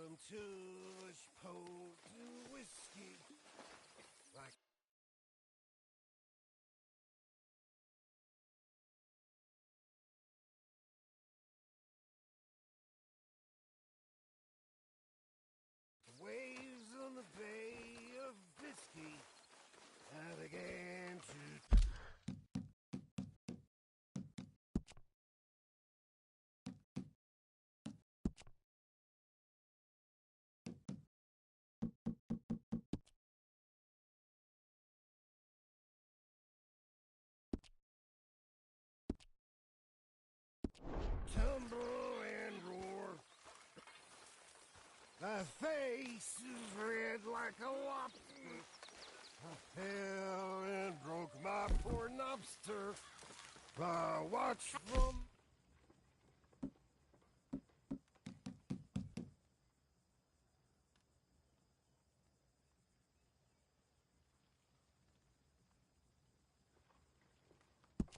Welcome to the Chipotle whiskey. Like the waves on the Bay of Biscay, I began to tumble and roar. My face is red like a lobster. I fell and broke my poor lobster. I watched from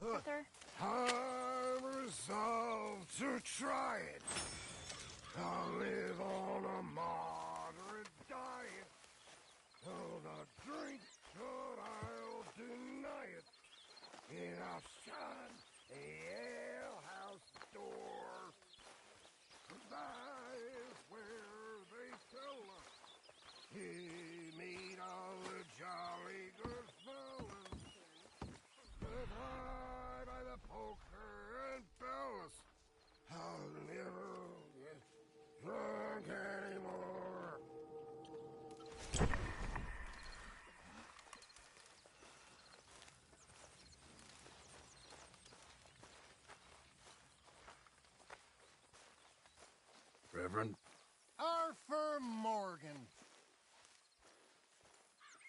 Arthur? I resolved to try it. I'll live on a moderate diet. I'll not drink, but I'll deny it. And I'll shine a alehouse door. That is where they tell us he meet all the jolly good fellas. But I, by the poker and bells, I'll never get drunk anymore. Reverend? Arthur Morgan.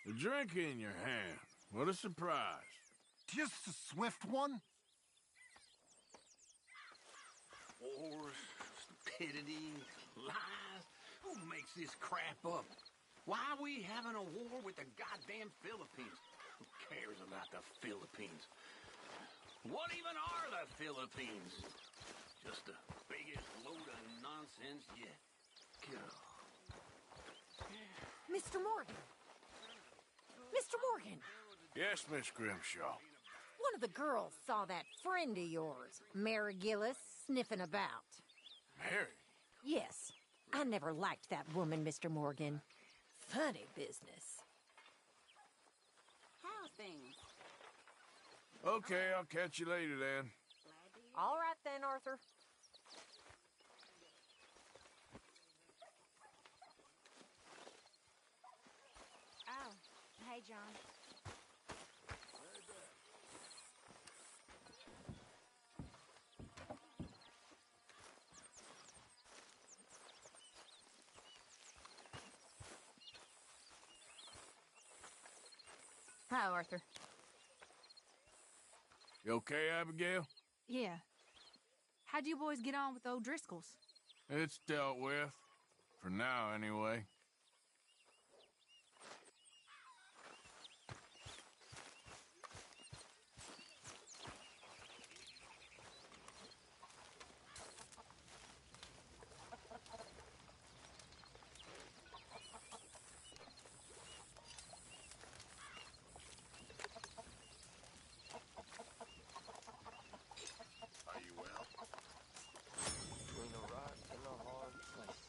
A drink in your hand. What a surprise. Just a swift one? Wars, stupidity, lies. Who makes this crap up? Why are we having a war with the goddamn Philippines? Who cares about the Philippines? What even are the Philippines? Just the biggest load of nonsense yet. God. Mr. Morgan! Mr. Morgan! Yes, Miss Grimshaw. One of the girls saw that friend of yours, Mary Gillis, sniffing about. Mary? Yes. I never liked that woman, Mr. Morgan. Funny business. How's things? Okay, I'll catch you later then. All right then, Arthur. Oh, hey, John. Hi, Arthur. You okay, Abigail? Yeah. How'd you boys get on with old Driscoll's? It's dealt with. For now, anyway. Are you well? Between a rock and a hard place.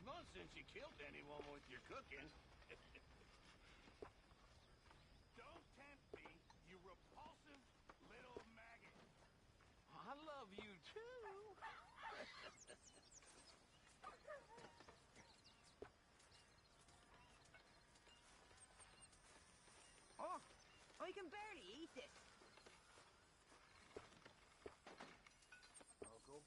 months since you killed anyone with your cooking. Don't tempt me, you repulsive little maggot. I love you too. Oh, I can barely eat this. Uncle?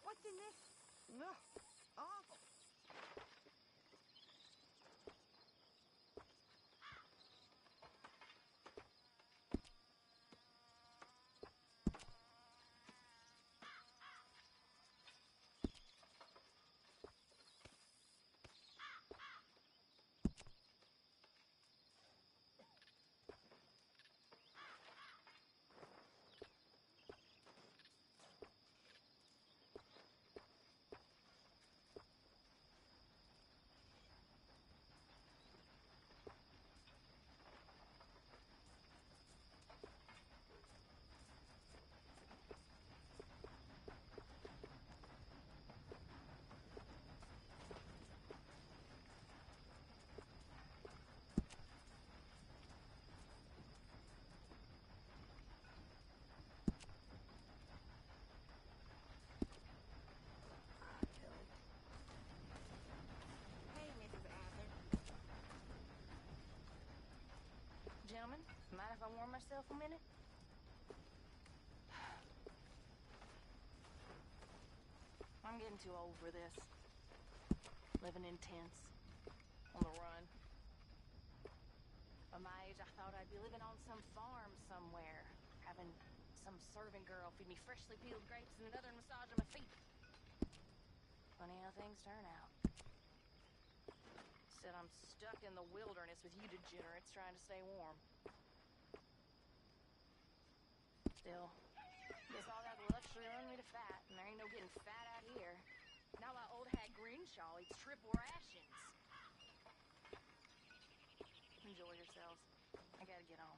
What's in this? No, awful. Hey, Mrs. Arthur. Gentlemen, mind if I warm myself a minute? I'm getting too old for this. Living in tents, on the run. At my age, I thought I'd be living on some farm somewhere, having some servant girl feed me freshly peeled grapes and another massaging my feet. Funny how things turn out. Instead, I'm stuck in the wilderness with you degenerates trying to stay warm. Still, guess all that luxury run me to fat, and there ain't no getting fat out here. Now my old hag Greenshaw eats triple rations. Enjoy yourselves. I gotta get on.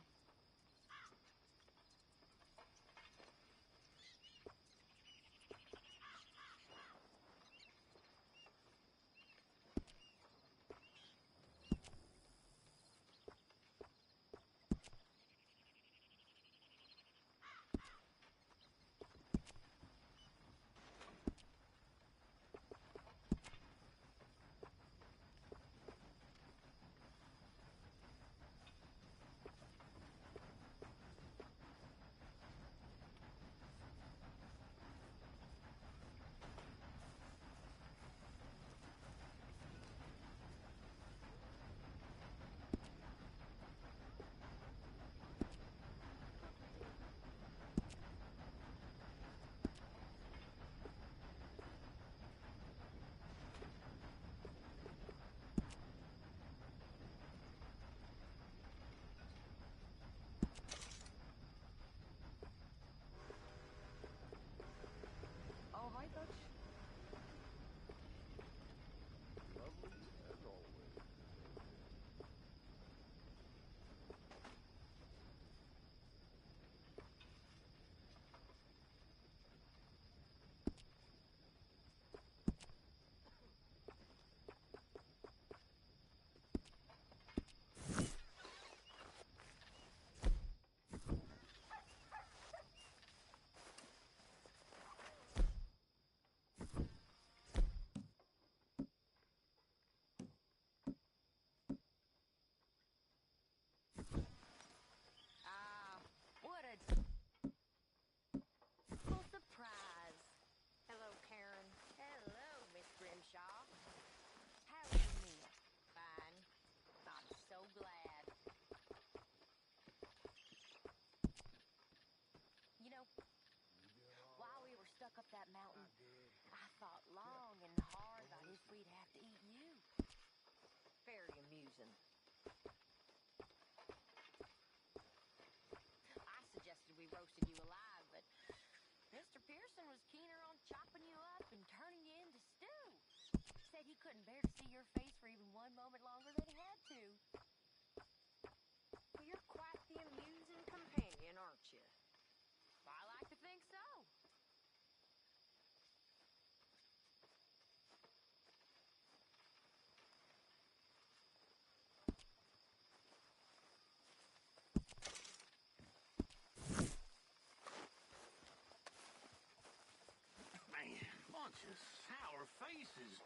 faces.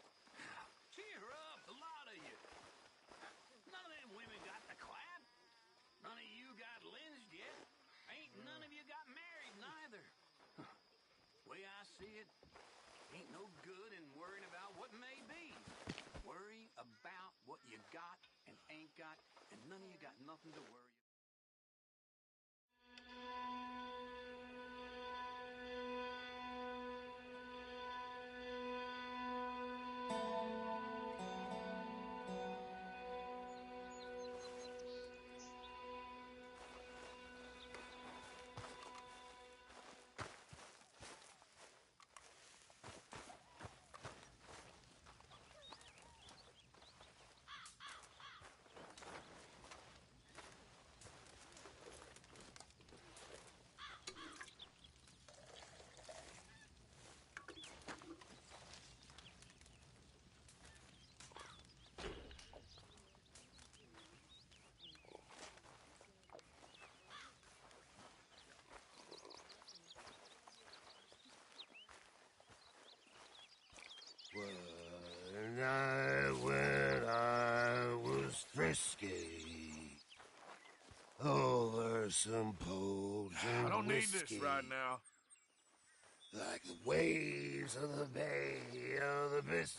Cheer up, a lot of you. None of them women got the clap. None of you got lynched yet. Ain't none of you got married neither. Way I see it, ain't no good in worrying about what may be. Worry about what you got and ain't got, and none of you got nothing to worry about. When I was frisky, over some poles and I don't need whiskey, this right now. like the waves of the Bay of the Biscay.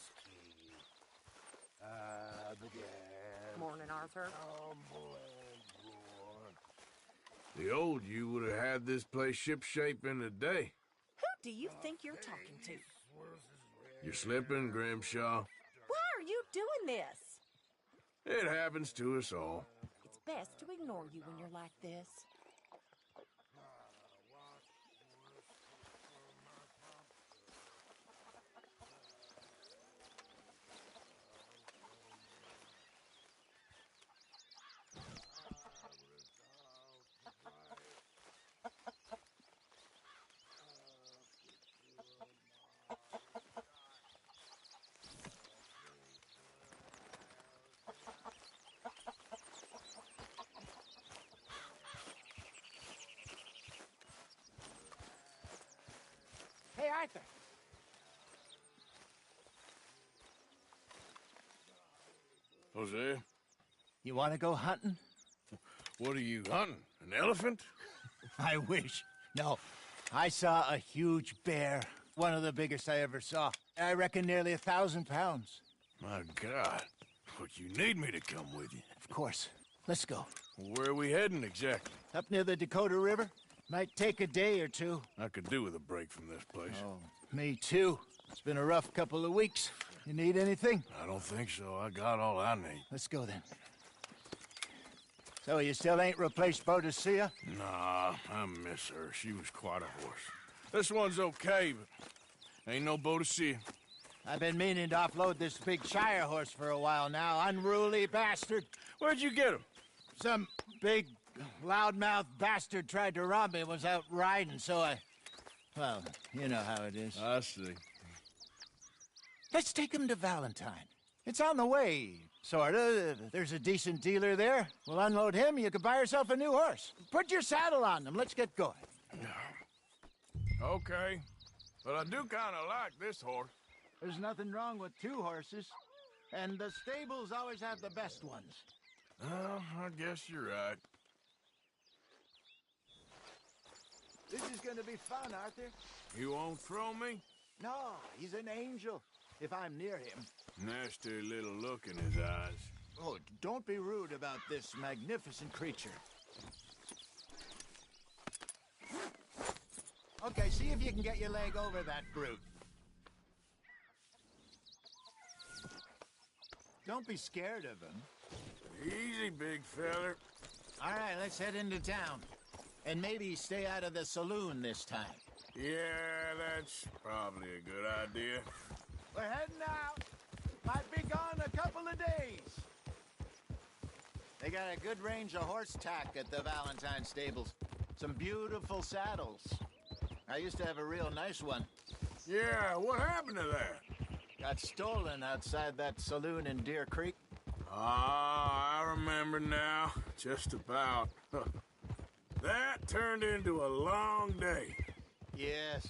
I began Morning, Arthur. tumble and roar. The old you would have had this place shipshape in a day. Who do you think you're talking to? You're slipping, Grimshaw. Why are you doing this? It happens to us all. It's best to ignore you when you're like this. Hey, Arthur. Jose, You want to go hunting? what are you hunting? An elephant? I wish. No. I saw a huge bear. One of the biggest I ever saw. I reckon nearly 1,000 pounds. My God. But you need me to come with you. Of course. Let's go. Where are we heading exactly? Up near the Dakota River. Might take a day or two. I could do with a break from this place. Oh, me too. It's been a rough couple of weeks. You need anything? I don't think so. I got all I need. Let's go then. So you still ain't replaced Boadicea? Nah, I miss her. She was quite a horse. This one's okay, but ain't no Boadicea. I've been meaning to offload this big Shire horse for a while now. Unruly bastard. Where'd you get him? Some big, loudmouth bastard tried to rob me and was out riding, so I... Well, you know how it is. I see. Let's take him to Valentine. It's on the way, sorta. There's a decent dealer there. We'll unload him, you could buy yourself a new horse. Put your saddle on him, let's get going. Okay. But I do kind of like this horse. There's nothing wrong with two horses. And the stables always have the best ones. Well, I guess you're right. This is gonna be fun, Arthur. You won't throw me? No, he's an angel, if I'm near him. Nasty little look in his eyes. Oh, don't be rude about this magnificent creature. Okay, see if you can get your leg over that brute. Don't be scared of him. Easy, big feller. All right, let's head into town. And maybe stay out of the saloon this time. Yeah, that's probably a good idea. We're heading out. Might be gone a couple of days. They got a good range of horse tack at the Valentine stables. Some beautiful saddles. I used to have a real nice one. Yeah, what happened to that? Got stolen outside that saloon in Deer Creek. Ah, I remember now. Just about. That turned into a long day. Yes.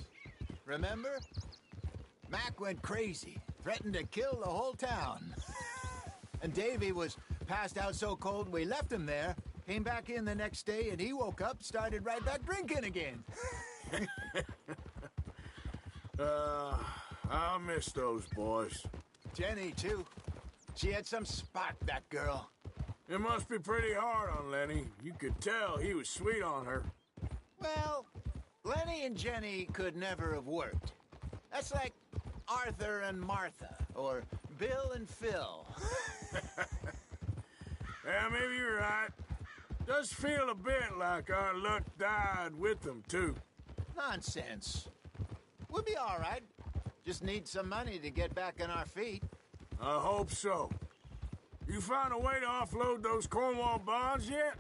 Remember? Mac went crazy, threatened to kill the whole town. And Davy was passed out so cold we left him there, came back in the next day, and he woke up, started right back drinking again. I'll miss those boys. Jenny, too. She had some spark, that girl. It must be pretty hard on Lenny. You could tell he was sweet on her. Well, Lenny and Jenny could never have worked. That's like Arthur and Martha, or Bill and Phil. Yeah, maybe you're right. Does feel a bit like our luck died with them, too. Nonsense. We'll be all right. Just need some money to get back on our feet. I hope so. You found a way to offload those Cornwall bonds yet?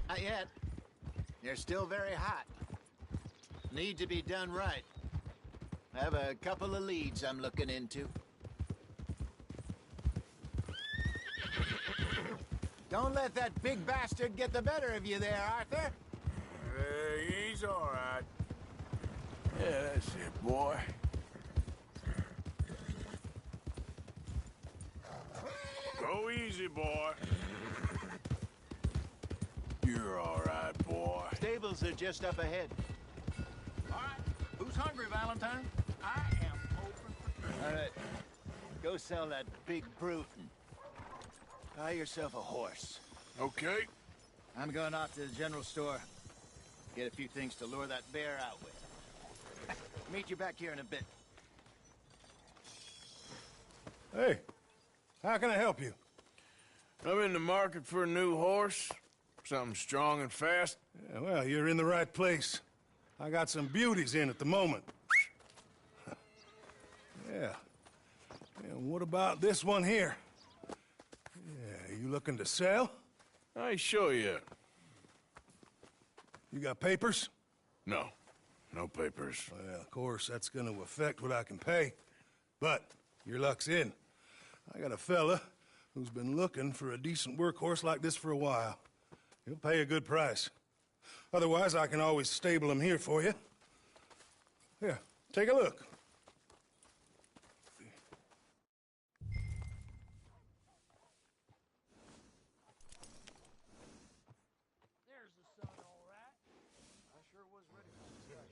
Not yet. They're still very hot. Need to be done right. I have a couple of leads I'm looking into. Don't let that big bastard get the better of you there, Arthur. He's all right. Yeah, that's it, boy. Go easy, boy. You're all right, boy. Stables are just up ahead. All right. Who's hungry, Valentine? I am open for... All right. Go sell that big brute and buy yourself a horse. Okay. I'm going off to the general store. Get a few things to lure that bear out with. Meet you back here in a bit. Hey, how can I help you? I'm in the market for a new horse. Something strong and fast. Yeah, well, you're in the right place. I got some beauties in at the moment. Yeah. And what about this one here? Yeah, you looking to sell? I show you. You got papers? No. No papers. Well, of course, that's going to affect what I can pay. But your luck's in. I got a fella who's been looking for a decent workhorse like this for a while. He'll pay a good price. Otherwise, I can always stable him here for you. Here, take a look. There's the sun, all right. I sure was ready for this guy.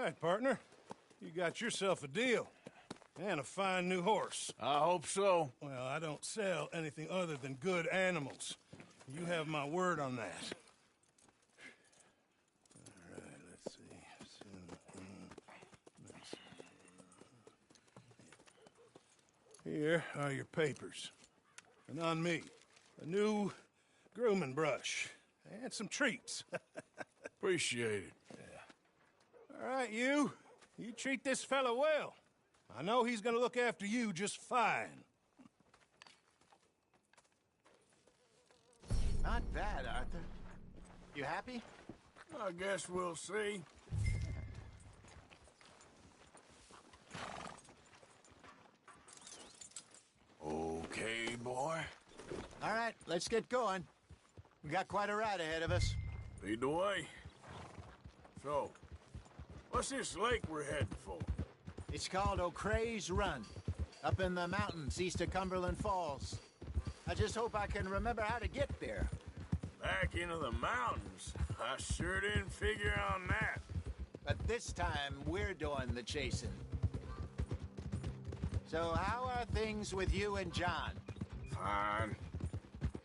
All right, partner. You got yourself a deal. And a fine new horse. I hope so. Well, I don't sell anything other than good animals. You have my word on that. All right, let's see. Here are your papers. And on me, a new grooming brush. And some treats. Appreciate it. All right, you. You treat this fella well. I know he's gonna look after you just fine. Not bad, Arthur. You happy? I guess we'll see. Okay, boy. All right, let's get going. We got quite a ride ahead of us. Lead the way. So, what's this lake we're heading for? It's called O'Creagh's Run, up in the mountains east of Cumberland Falls. I just hope I can remember how to get there. Back into the mountains? I sure didn't figure on that. But this time, we're doing the chasing. So how are things with you and John? Fine.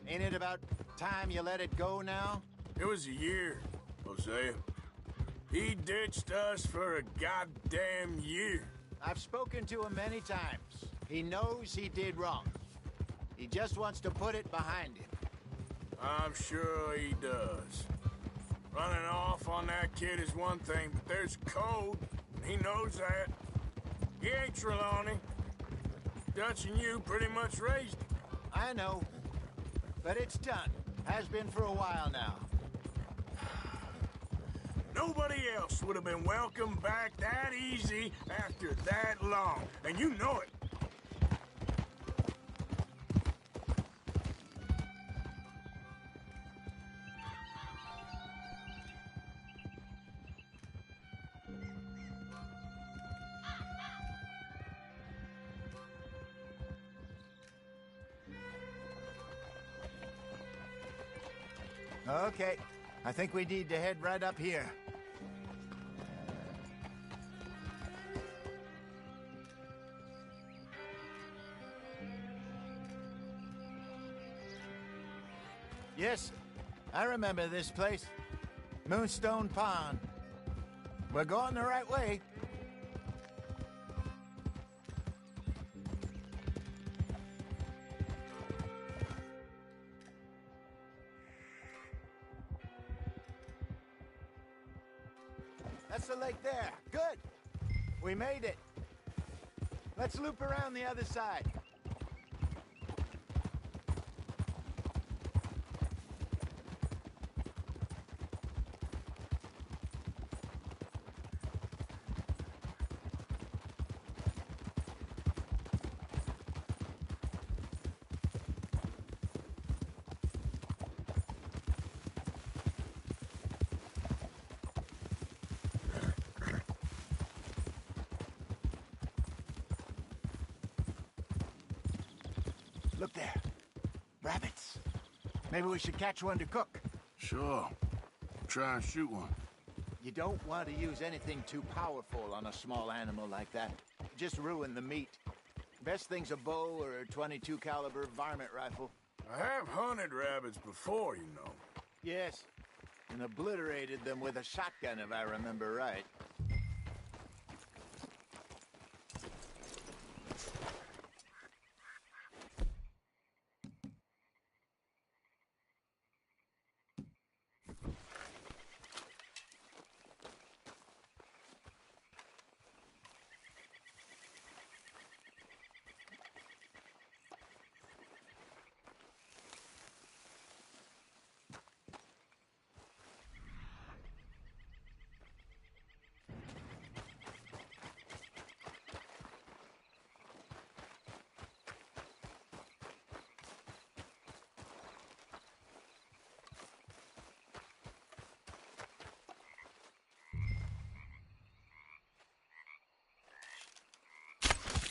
Ain't it about time you let it go now? It was a year, Hosea. He ditched us for a goddamn year. I've spoken to him many times. He knows he did wrong. He just wants to put it behind him. I'm sure he does. Running off on that kid is one thing, but there's code. He knows that. He ain't Trelawney. Dutch and you pretty much raised him. I know. But it's done. Has been for a while now. Nobody else would have been welcomed back that easy after that long, and you know it. Okay. I think we need to head right up here. Yes, I remember this place. Moonstone Pond. We're going the right way. That's the lake there. Good. We made it. Let's loop around the other side. Look there. Rabbits. Maybe we should catch one to cook. Sure. Try and shoot one. You don't want to use anything too powerful on a small animal like that. Just ruin the meat. Best thing's a bow or a .22 caliber varmint rifle. I have hunted rabbits before, you know. Yes, and obliterated them with a shotgun, if I remember right.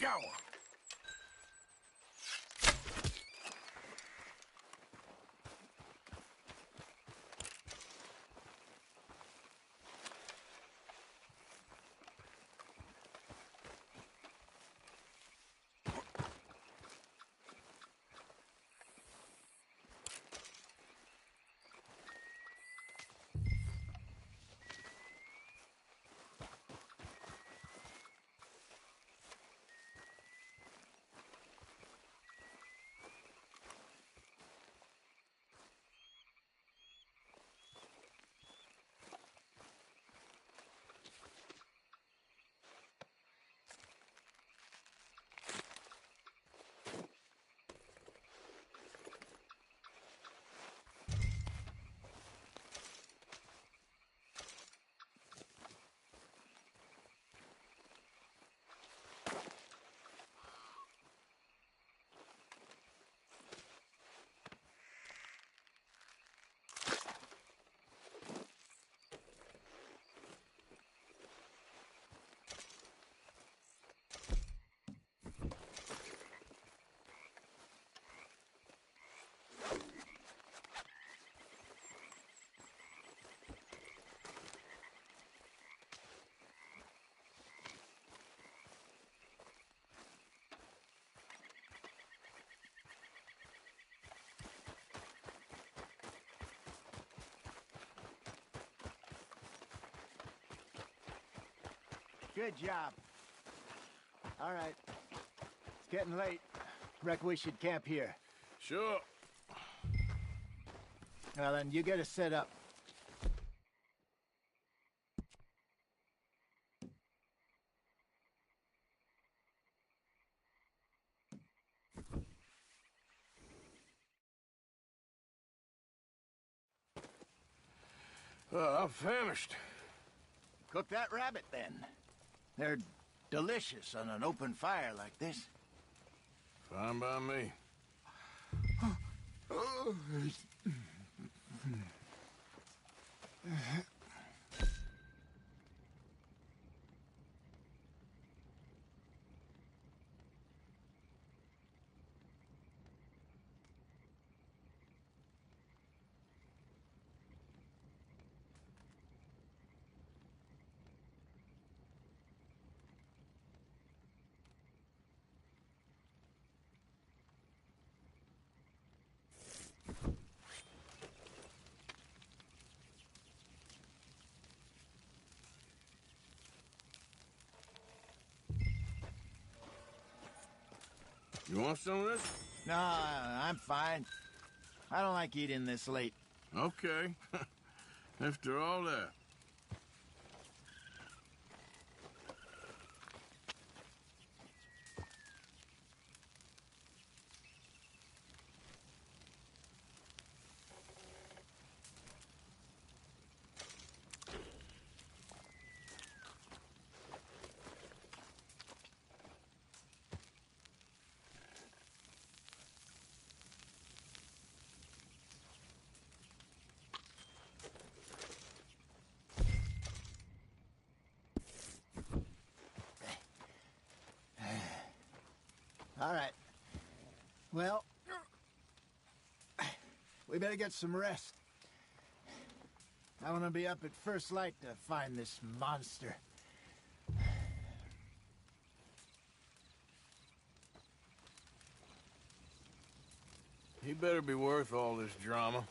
Go! Good job. All right. It's getting late. Reckon we should camp here. Sure. Well, then, you get us set up. I'm famished. Cook that rabbit, then. They're delicious on an open fire like this. Fine by me. You want some of this? No, I'm fine. I don't like eating this late. Okay. After all that. All right. Well, we better get some rest. I want to be up at first light to find this monster. He better be worth all this drama.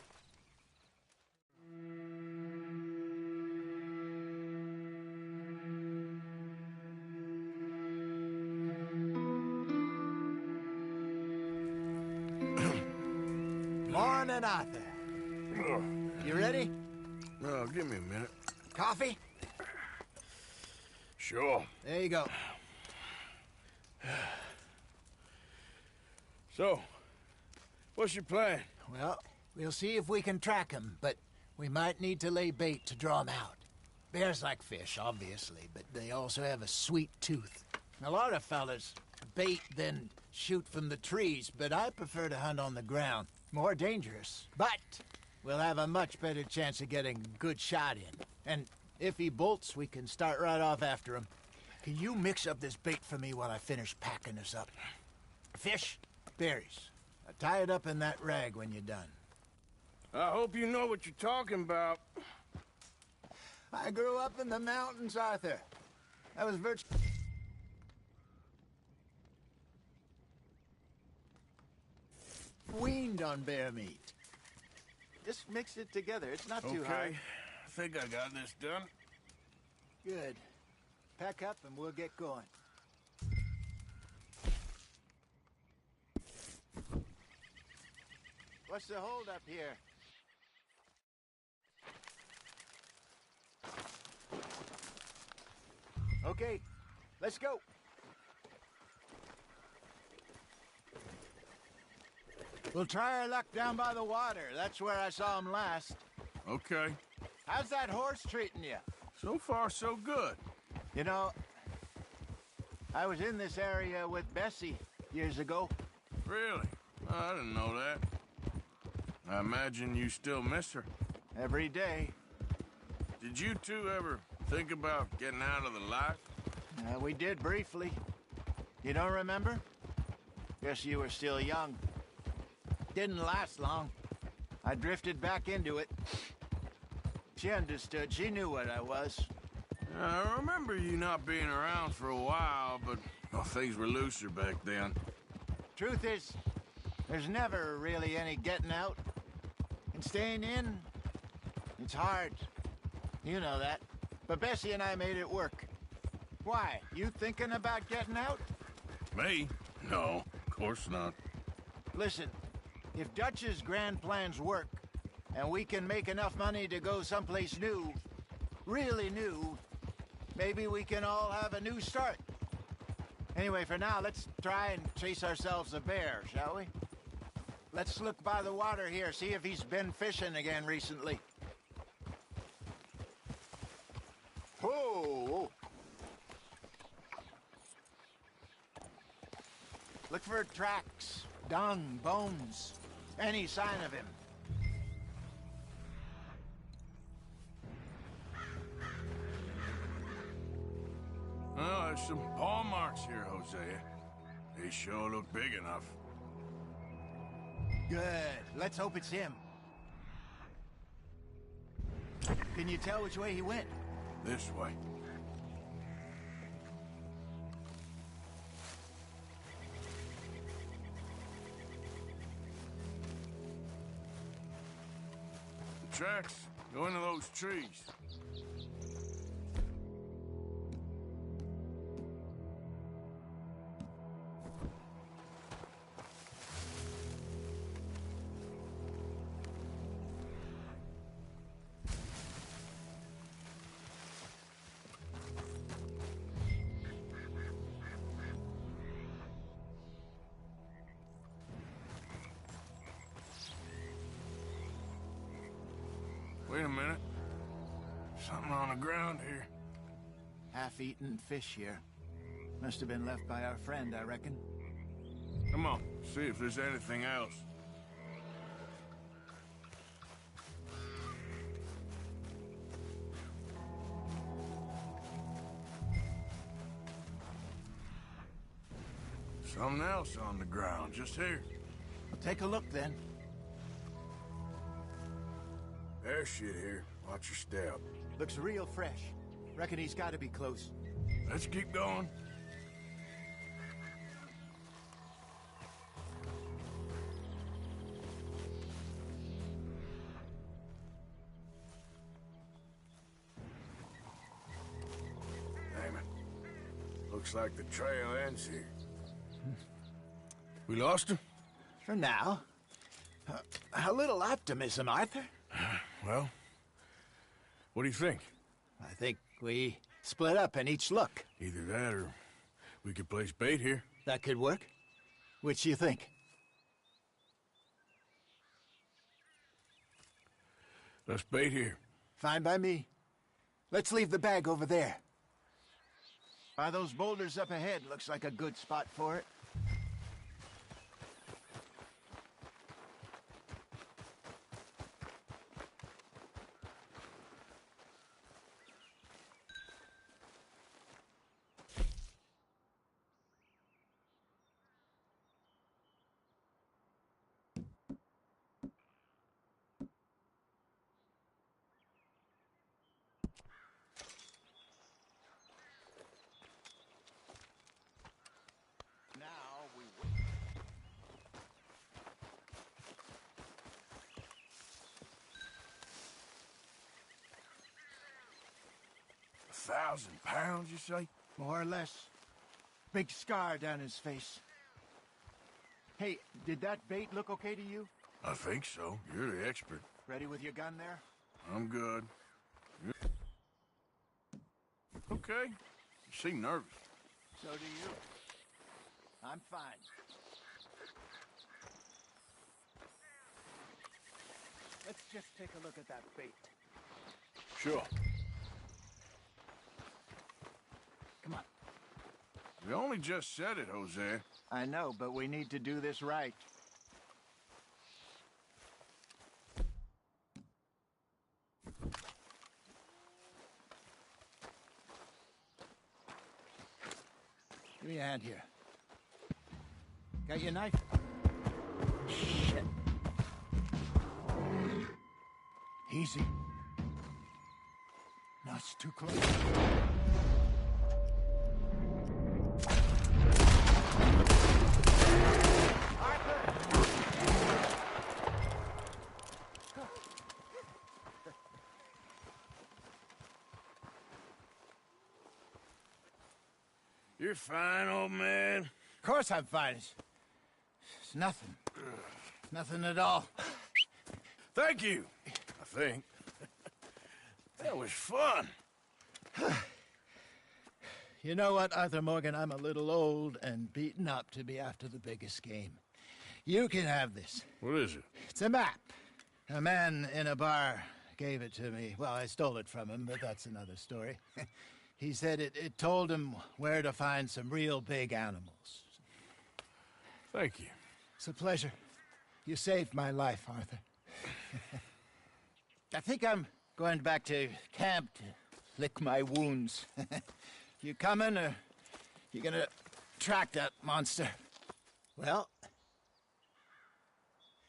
Morning, Arthur. You ready? Oh, give me a minute. Coffee? Sure. There you go. So, what's your plan? Well, we'll see if we can track him, but we might need to lay bait to draw him out. Bears like fish, obviously, but they also have a sweet tooth. A lot of fellas bait, then shoot from the trees, but I prefer to hunt on the ground. More dangerous, but we'll have a much better chance of getting a good shot in. And if he bolts, we can start right off after him. Can you mix up this bait for me while I finish packing this up? Fish, berries. Tie it up in that rag when you're done. I hope you know what you're talking about. I grew up in the mountains, Arthur. I was virtually... weaned on bear meat. Just mix it together. It's not too hard. Okay. I think I got this done. Good. Pack up and we'll get going. What's the hold up here? Okay, let's go. We'll try our luck down by the water. That's where I saw him last. Okay. How's that horse treating you? So far, so good. You know, I was in this area with Bessie years ago. Really? Oh, I didn't know that. I imagine you still miss her. Every day. Did you two ever think about getting out of the life? We did briefly. You don't remember? Guess you were still young. Didn't last long. I drifted back into it. She understood. She knew what I was. I remember you not being around for a while, but well, things were looser back then. Truth is, there's never really any getting out. And staying in, it's hard. You know that. But Bessie and I made it work. Why? You thinking about getting out? Me? No, of course not. Listen, if Dutch's grand plans work, and we can make enough money to go someplace new, really new, maybe we can all have a new start. Anyway, for now, let's try and chase ourselves a bear, shall we? Let's look by the water here, see if he's been fishing again recently. Whoa! Look for tracks, dung, bones, any sign of him. Oh, there's some paw marks here, Hosea. They sure look big enough. Good. Let's hope it's him. Can you tell which way he went? This way. The tracks go into those trees. Wait a minute. Something on the ground here. Half-eaten fish here. Must have been left by our friend, I reckon. Come on, see if there's anything else. Something else on the ground, just here. Well, take a look, then. There's shit here. Watch your step. Looks real fresh. Reckon he's got to be close. Let's keep going. Damn it. Looks like the trail ends here. We lost him? For now. A little optimism, Arthur. Well, what do you think? I think we split up and each look. Either that or we could place bait here. That could work. Which you think? Let's bait here. Fine by me. Let's leave the bag over there. By those boulders up ahead, looks like a good spot for it. Now we wait. £1,000, you say? More or less. Big scar down his face. Hey, did that bait look okay to you? I think so. You're the expert. Ready with your gun there? I'm good. Okay. You seem nervous. So do you. I'm fine. Let's just take a look at that bait. Sure. Come on. We only just said it, Jose. I know, but we need to do this right. Give me a hand here. Got your knife? Shit. Easy. No, it's too close. You're fine, old man. Of course I'm fine. It's nothing. Nothing at all. Thank you, I think. That was fun. You know what, Arthur Morgan? I'm a little old and beaten up to be after the biggest game. You can have this. What is it? It's a map. A man in a bar gave it to me. Well, I stole it from him, but that's another story. He said it told him where to find some real big animals. Thank you. It's a pleasure. You saved my life, Arthur. I think I'm going back to camp to lick my wounds. You coming, or you gonna track that monster? Well,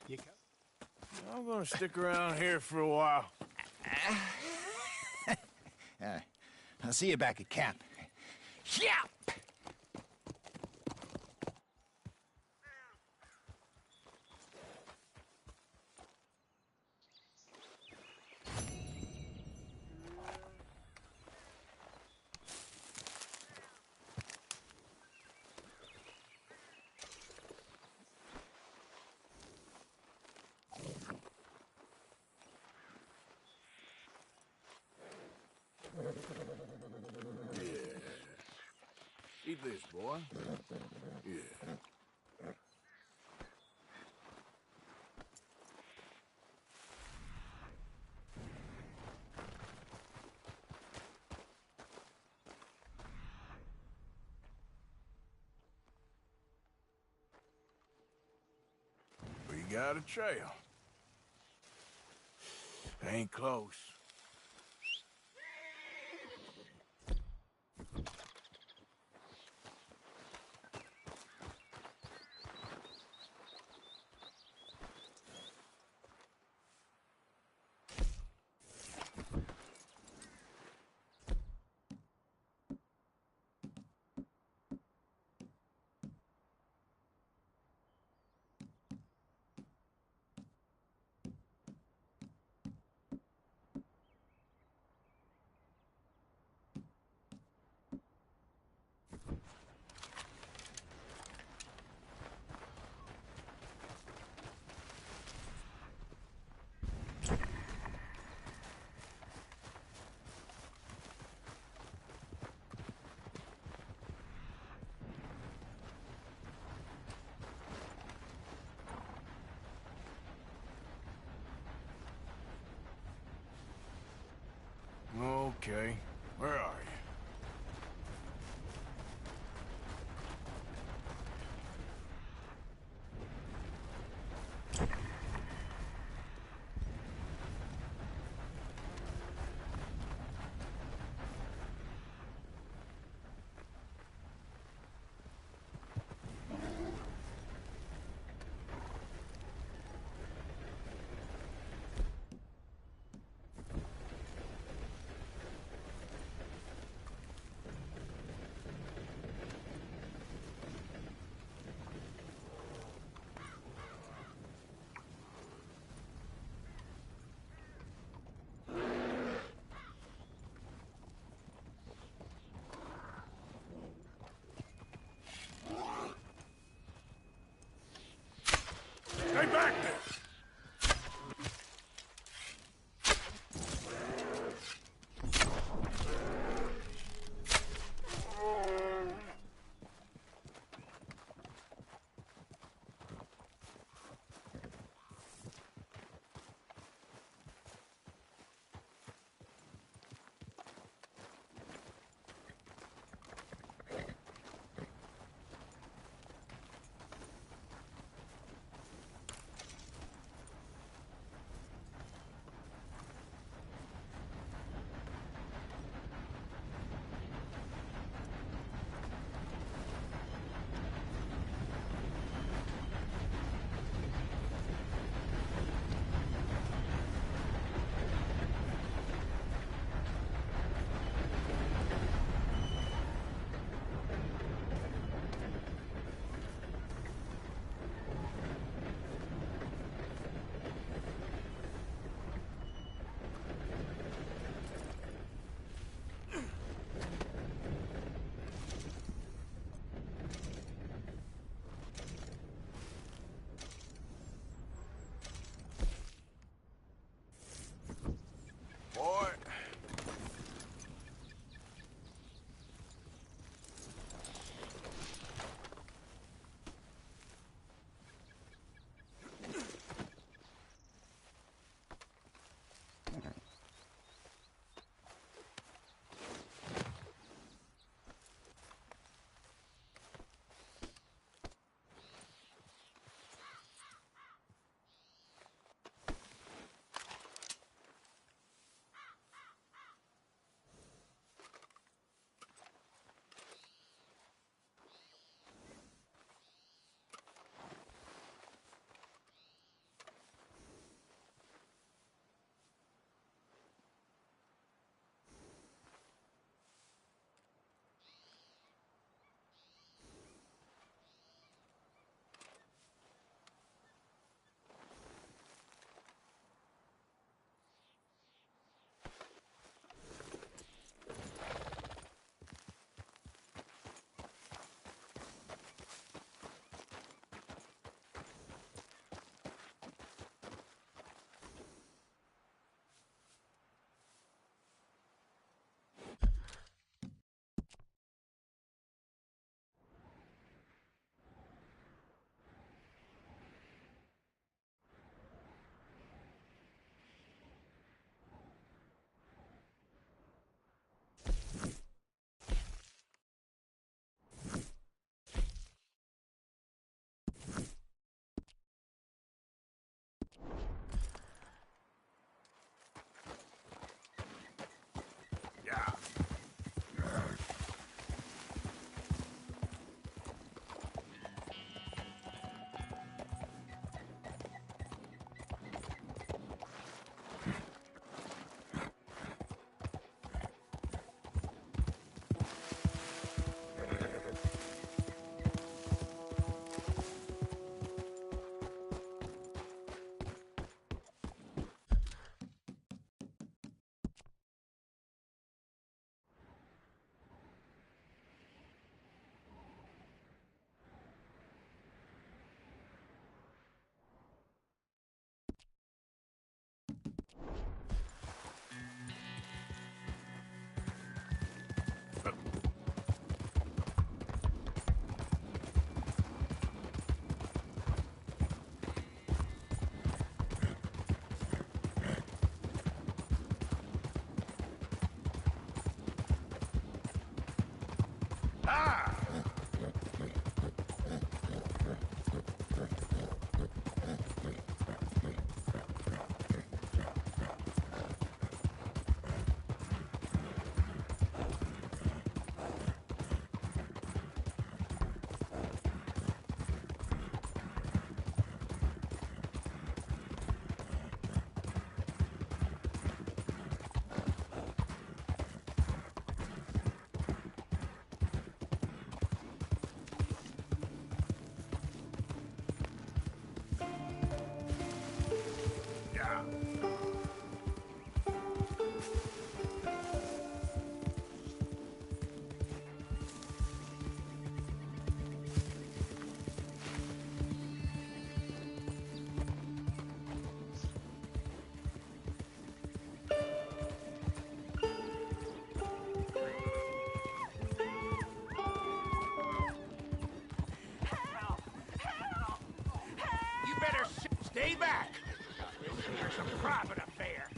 you come? I'm gonna stick around here for a while. I'll see you back at camp. Yeah! Eat this, boy. Yeah. We got a trail. Ain't close. Okay, where are you? It's a private affair.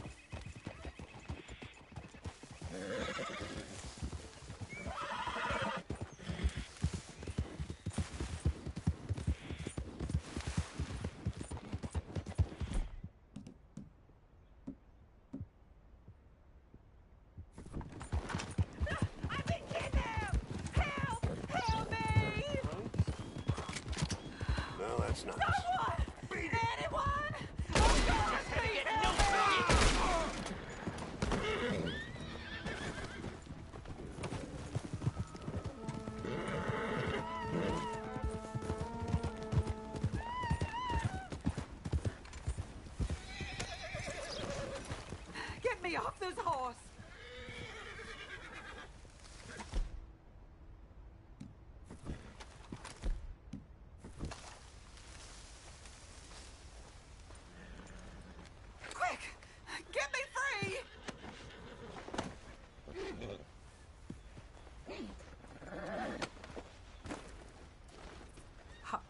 Well, that's nice. Anyone? Oh, God, please help me! Get me off this horse! Quick! Get me free!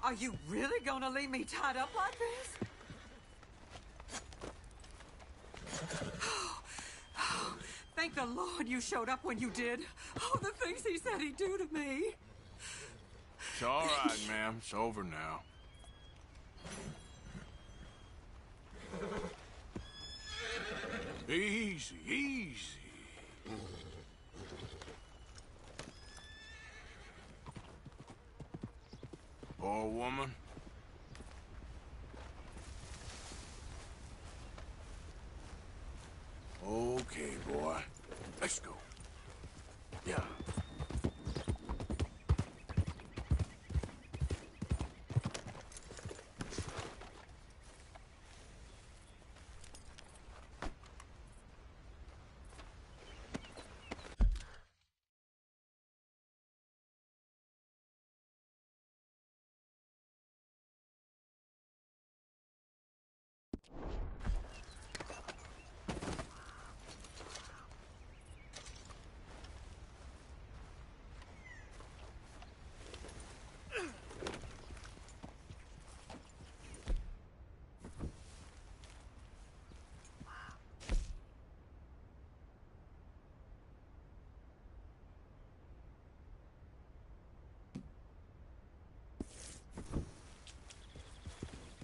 Are you really gonna leave me tied up like this? Thank the Lord you showed up when you did. Oh, the things he said he'd do to me. It's all right, ma'am. It's over now. Easy, easy. Poor woman. Okay, boy. Let's go. Yeah.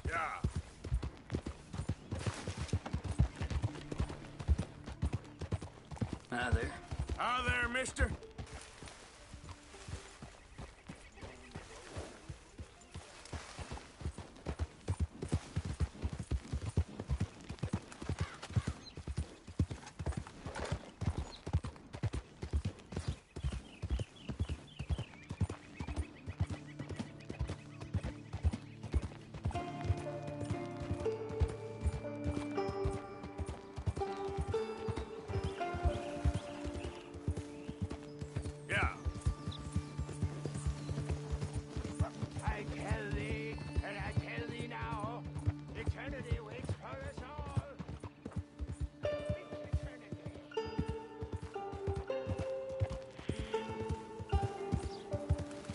Yeah. Hi there. Hi there, mister. Yeah. I tell thee, and I tell thee now, eternity waits for us all. Eternity.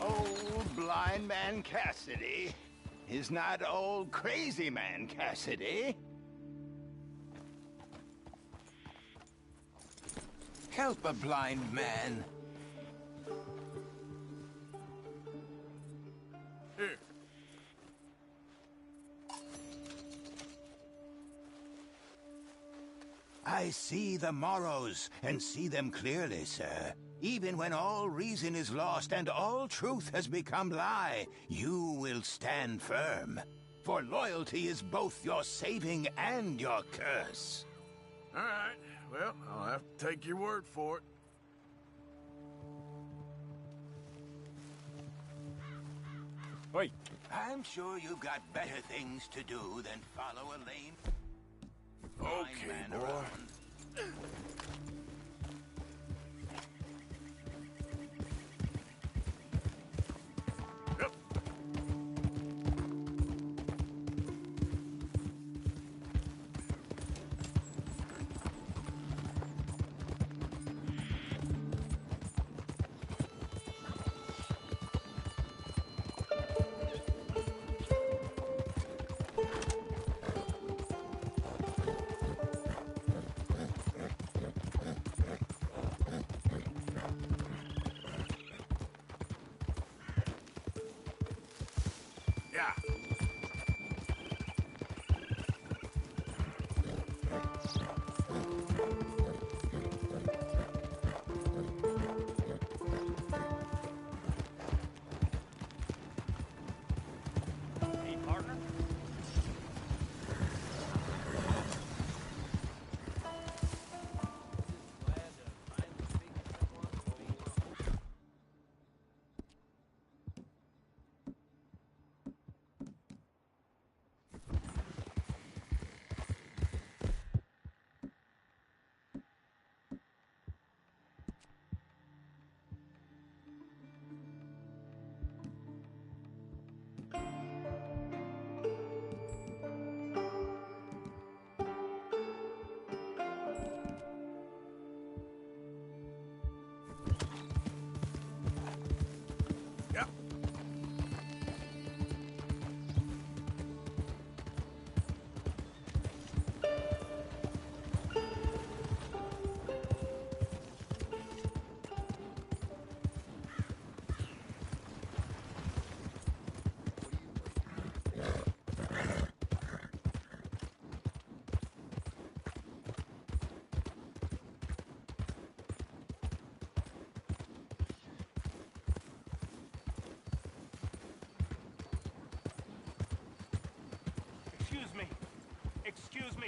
Old blind man Cassidy is not old crazy man Cassidy. Help a blind man. Here. I see the morrows, and see them clearly, sir. Even when all reason is lost and all truth has become lie, you will stand firm. For loyalty is both your saving and your curse. All right. Well, I'll have to take your word for it. Oi. I'm sure you've got better things to do than follow a lame blind Okay, man boy. around. Yep.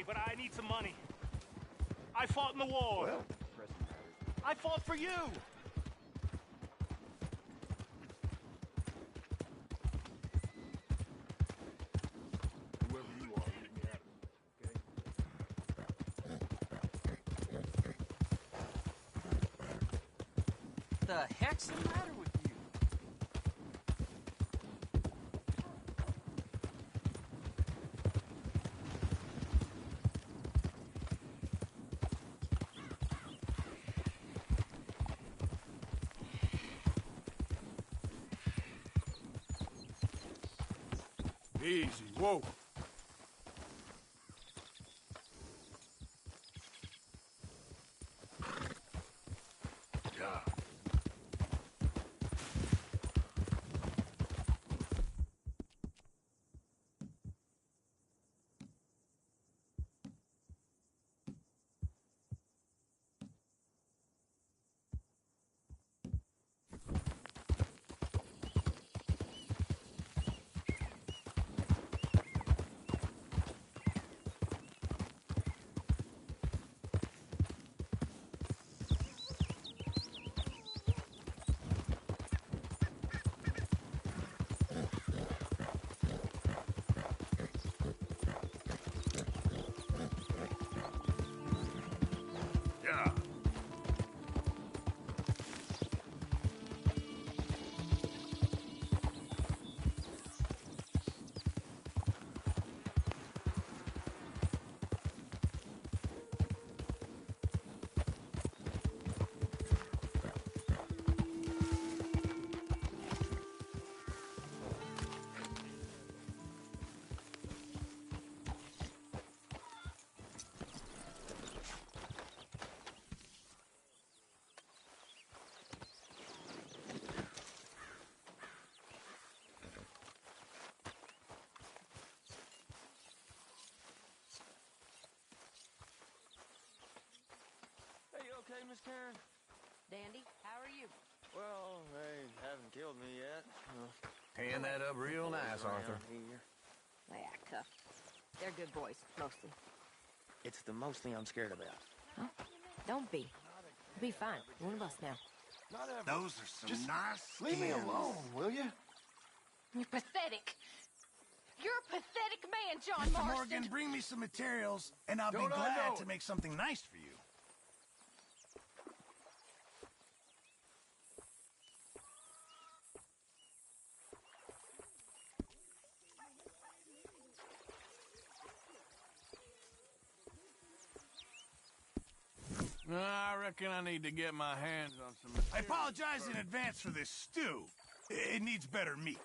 sorry, but I need some money. I fought in the war. Well, I fought for you. Whoever you are, get me out of The heck's the matter with you? here. Easy, whoa. Yeah. Yeah. Hey, you okay, Miss Karen? Dandy, how are you? Well, they haven't killed me yet. Hand that up real nice, Arthur. Here. Yeah, cuff. They're good boys, mostly. It's the mostly I'm scared about. Huh? Don't be. You'll be fine. One of us now. those are some nice Leave me skins. alone, will you? You're pathetic. You're a pathetic man, John Mr. Marston. Morgan, bring me some materials, and I'll be Don't I glad know to it? make something nice for you. I reckon I need to get my hands on some I materials apologize in first. advance for this stew. It needs better meat.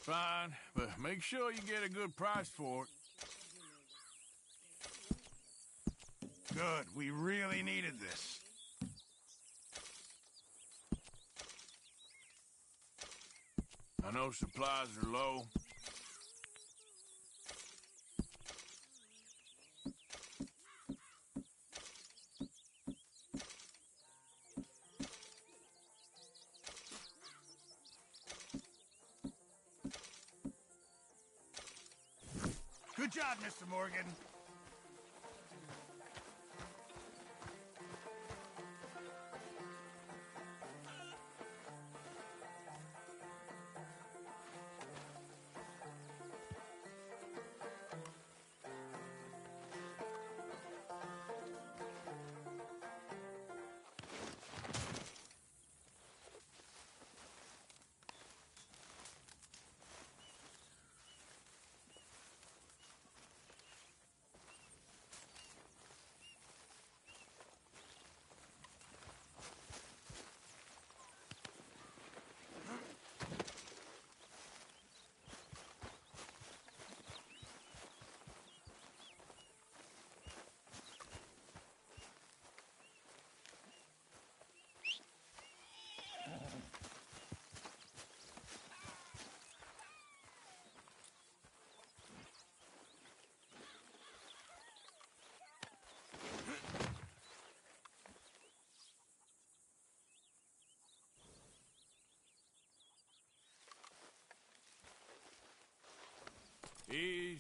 Fine, but make sure you get a good price for it. Good. We really needed this. I know supplies are low. Good job, Mr. Morgan.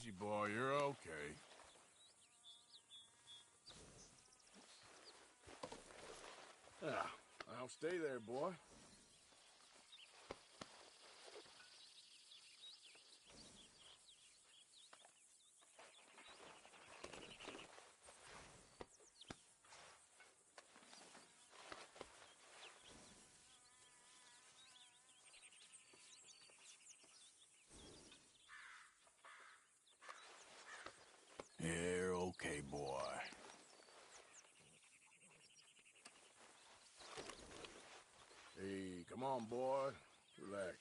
Easy, boy. You're okay. Yeah, I'll stay there, boy. You're okay, boy. Hey, come on, boy. Relax.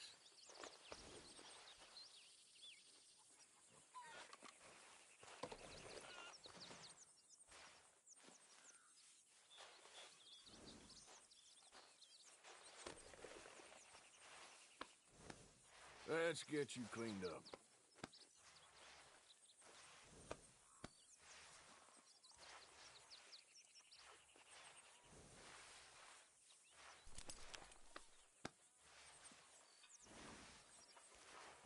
Let's get you cleaned up.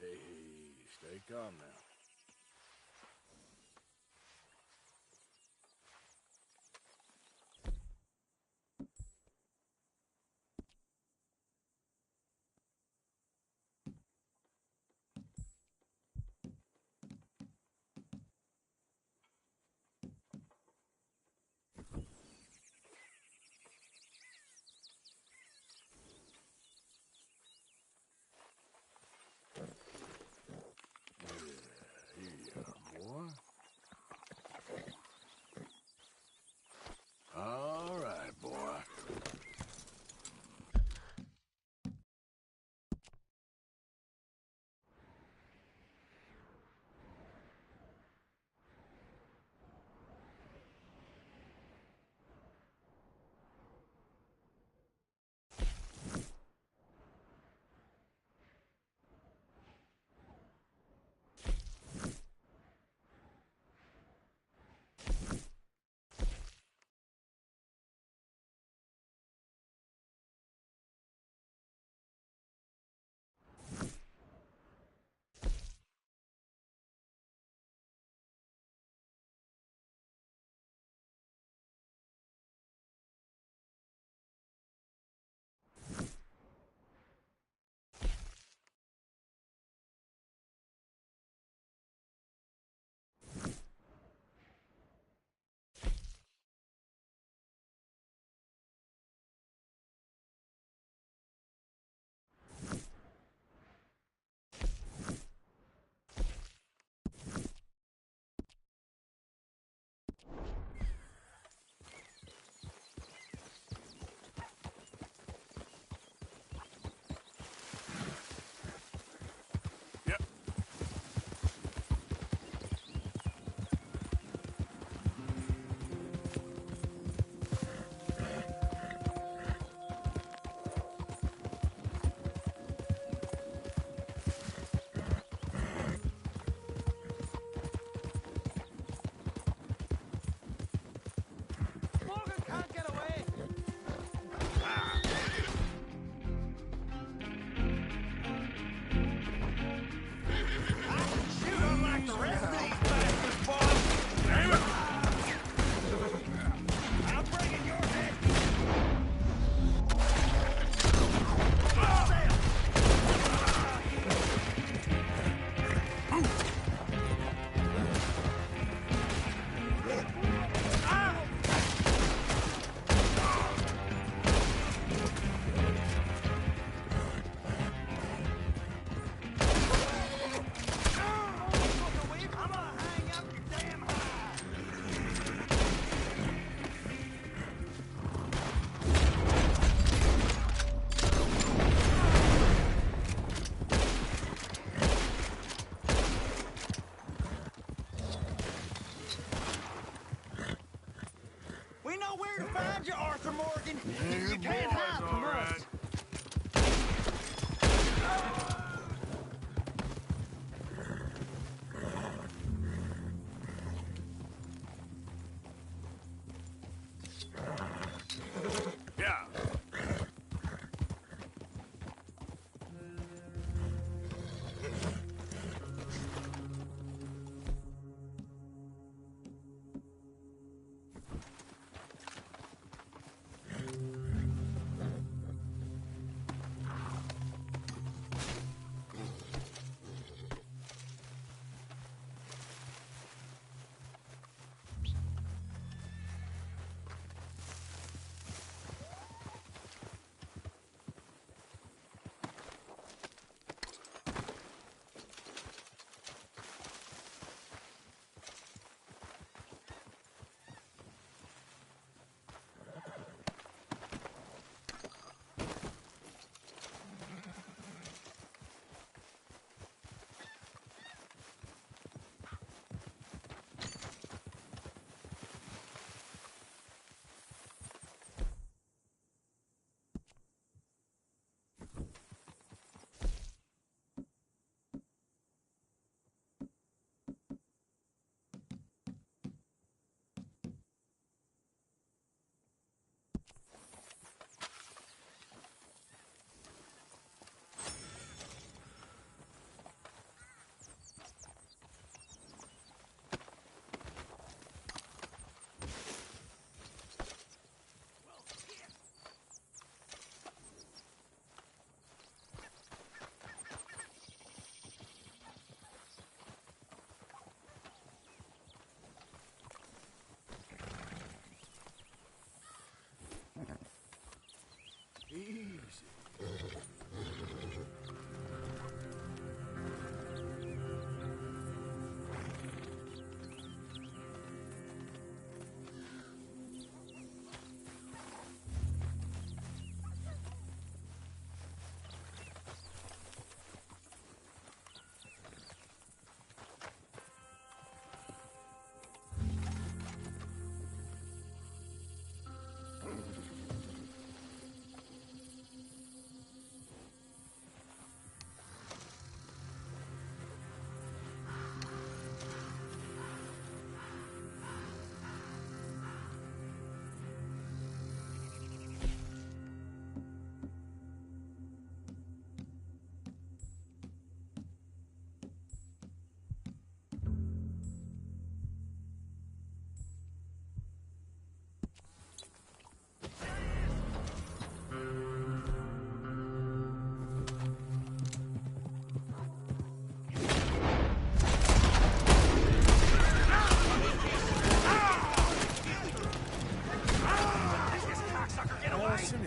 Hey, stay calm now.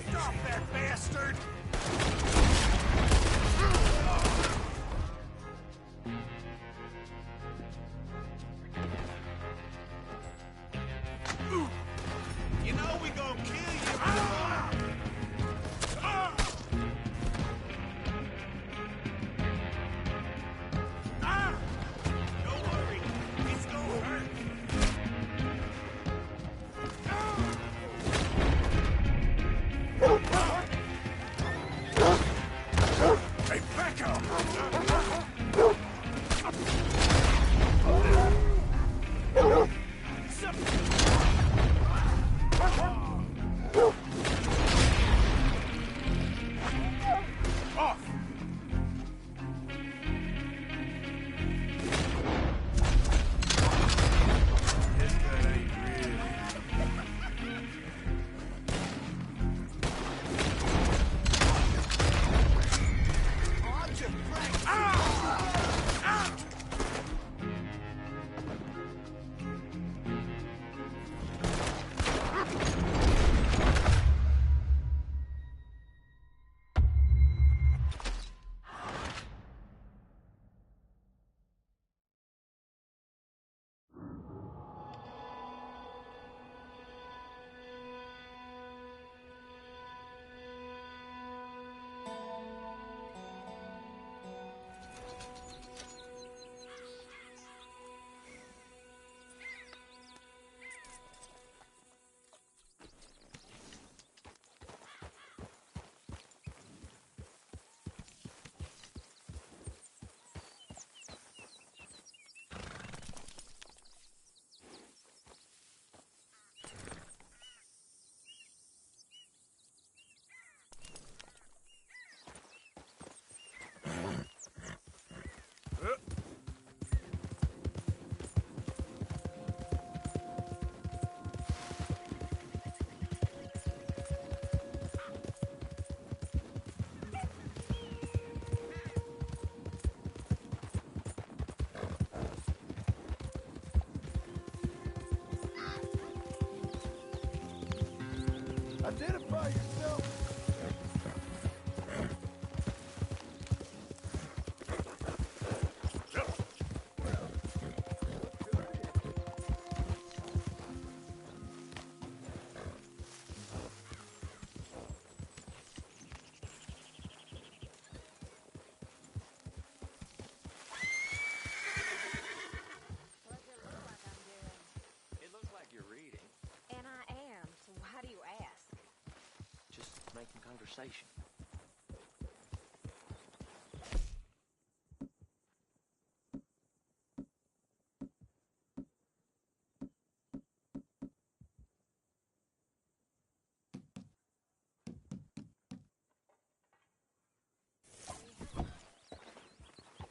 Stop that bastard! You know we gonna kill you, boy! Don't worry, it's gonna hurt. Hey, back up! Off! This guy ain't real. Identify yourself. It looks like you're reading. And I am, so why do you ask? Just making conversation.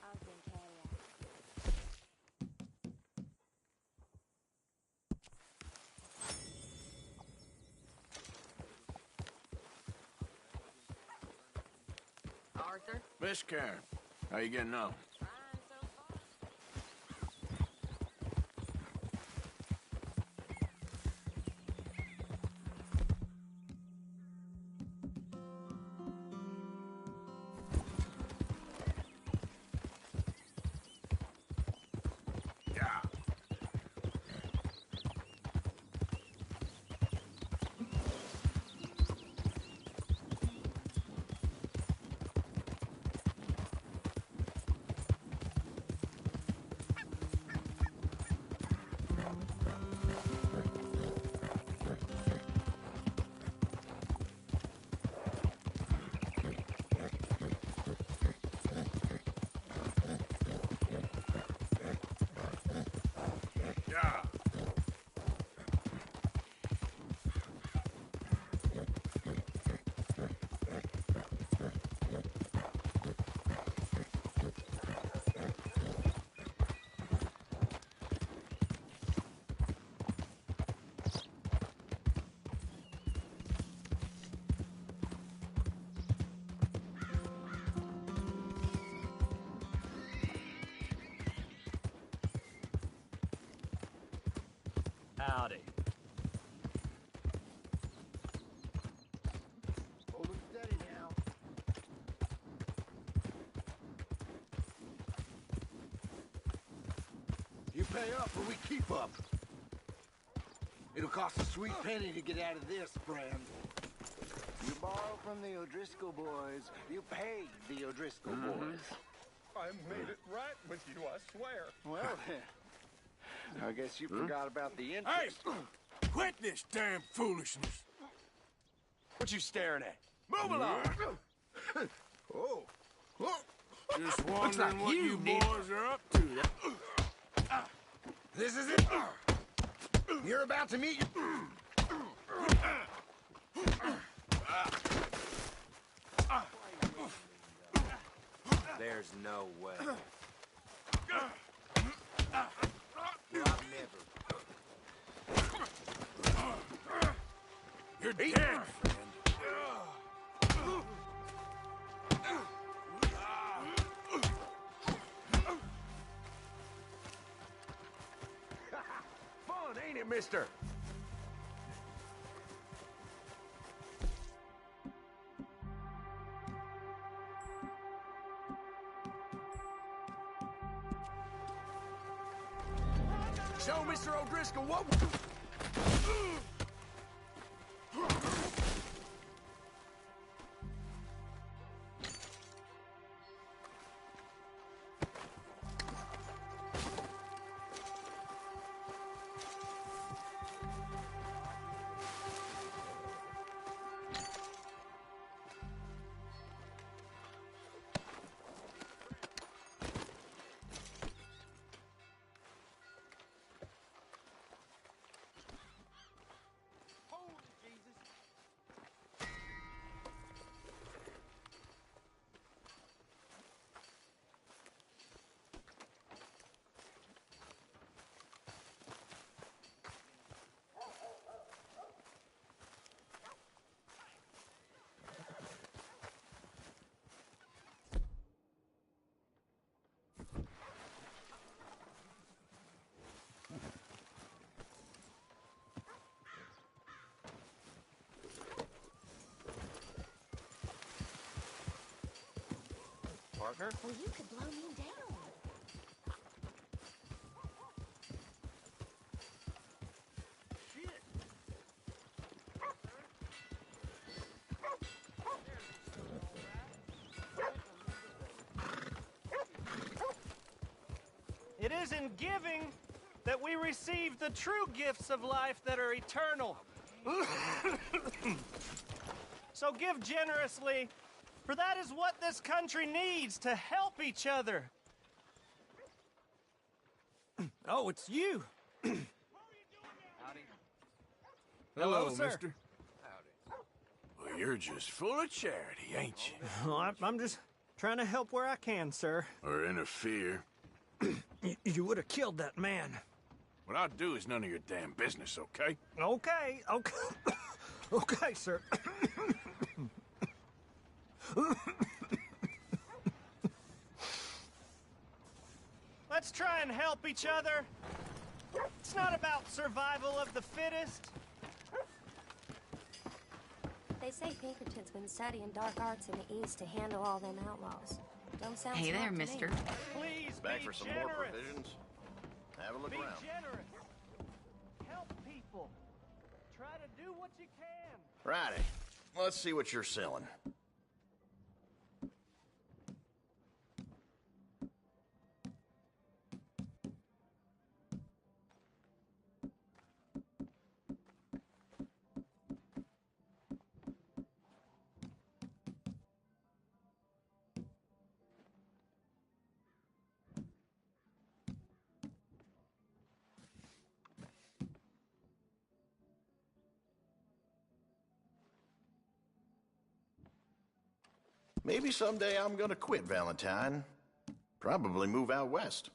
Ogden Carrier. Arthur? Miss Karen, how you getting on? Fine so far. Howdy. Hold it steady now. You pay up or we keep up. It'll cost a sweet penny to get out of this, friend. You borrow from the O'Driscoll boys. You pay the O'Driscoll boys. I made it right with you, I swear. Well, I guess you forgot about the interest. Hey! Quit this damn foolishness! What you staring at? Move along! Oh. Just Looks wondering like what you need- boys are up to. This is it. You're about to meet your... There's no way. You're dead, friend. Fun, ain't it, mister? Show Mr. O'Driscoll what... Partner? Well, you could blow me down. It is in giving that we receive the true gifts of life that are eternal. So give generously, for that is what this country needs, to help each other. Oh, it's you. Hello, Hello, sir. mister. Well, you're just full of charity, ain't you? Well, I'm just trying to help where I can, sir. Or interfere. You would have killed that man. What I do is none of your damn business, okay? Okay. Okay, sir. Let's try and help each other. It's not about survival of the fittest. They say Pinkerton's been studying dark arts in the East to handle all them outlaws. Don't sound Hey smart there, to me. mister. Please Back be for some generous. more provisions? Have a look Be around. generous. Help people. Try to do what you can. Righty. Let's see what you're selling. Maybe someday I'm gonna quit Valentine. Probably move out west.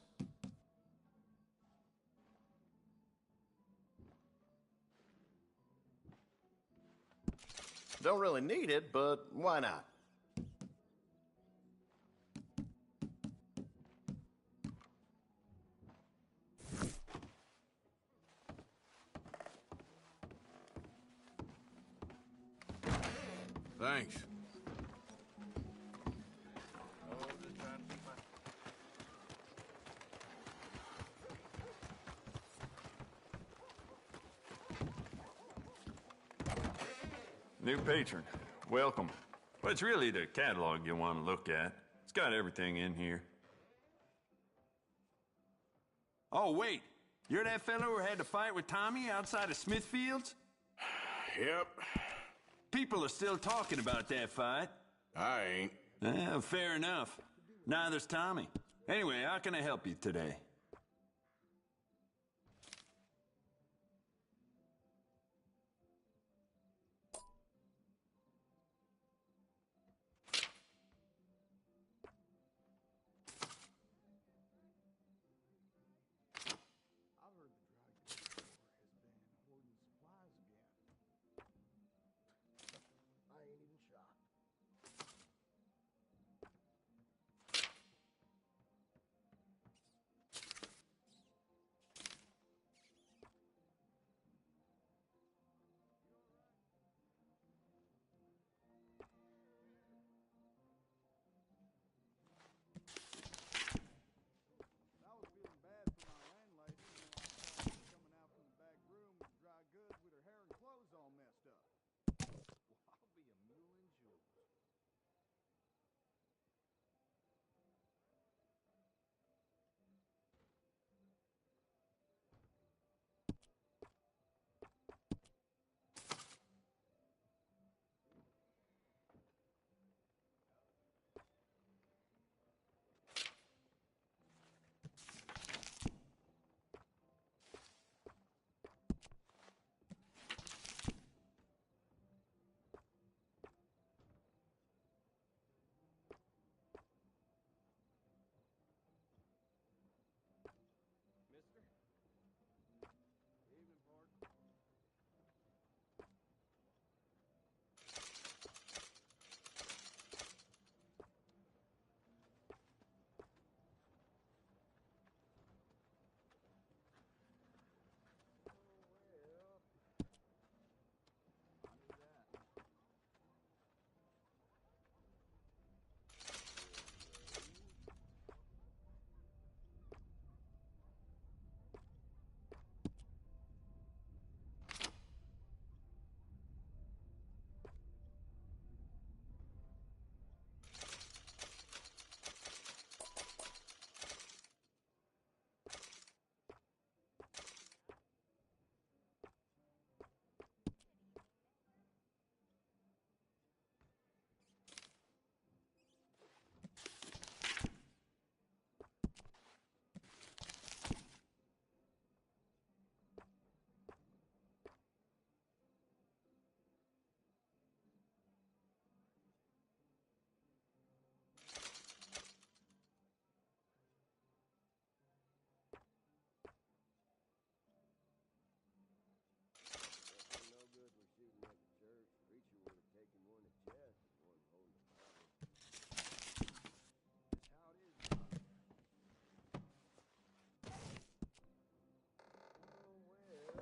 Don't really need it, but why not? Thanks. New patron, welcome. But it's really the catalog you want to look at. It's got everything in here. Oh, wait. You're that fellow who had to fight with Tommy outside of Smithfield's? Yep. People are still talking about that fight. I ain't. Fair enough. Neither's Tommy. Anyway, how can I help you today?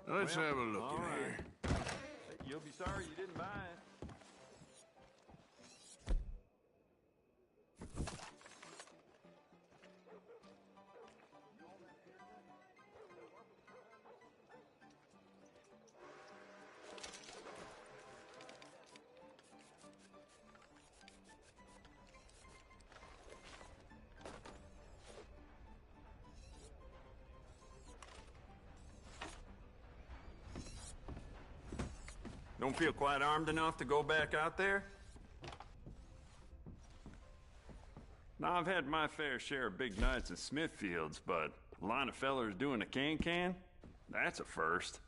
Let's have a look in here. You'll be sorry you didn't buy it. Don't feel quite armed enough to go back out there? Now, I've had my fair share of big nights at Smithfield's, but a line of fellers doing a can-can? That's a first.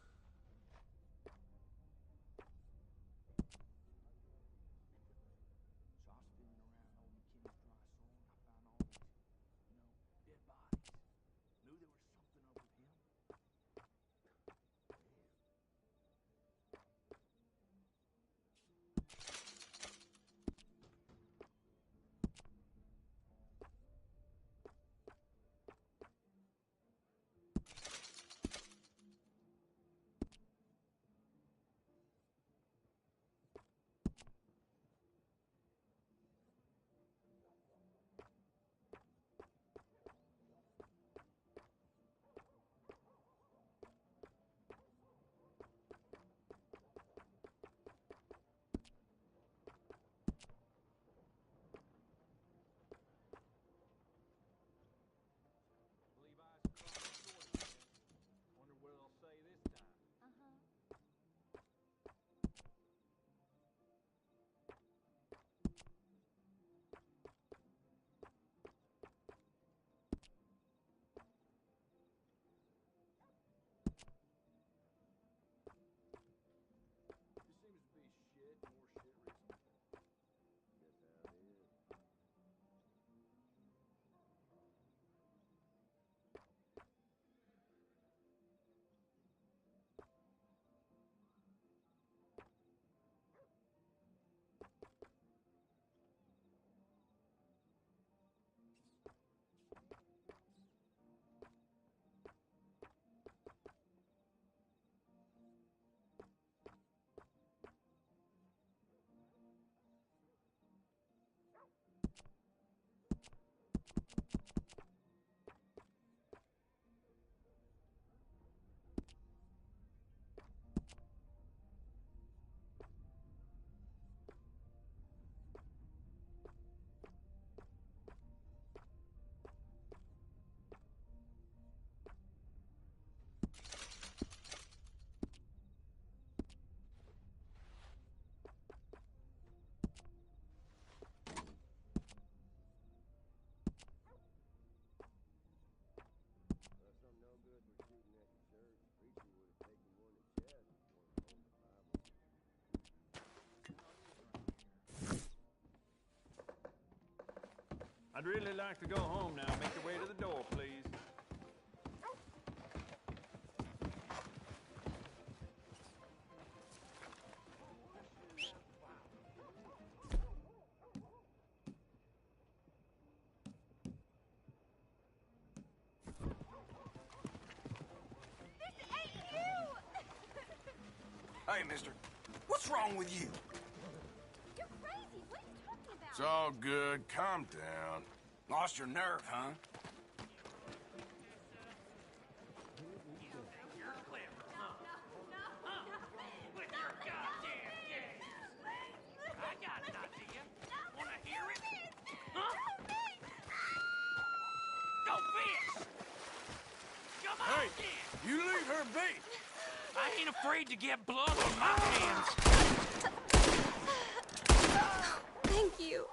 I'd really like to go home now. Make your way to the door, please. Hey, mister. What's wrong with you? You're crazy. What are you talking about? It's all good. Calm down. Lost your nerve, huh? Hey, you leave her be. I ain't afraid to get blood on my hands. Thank you.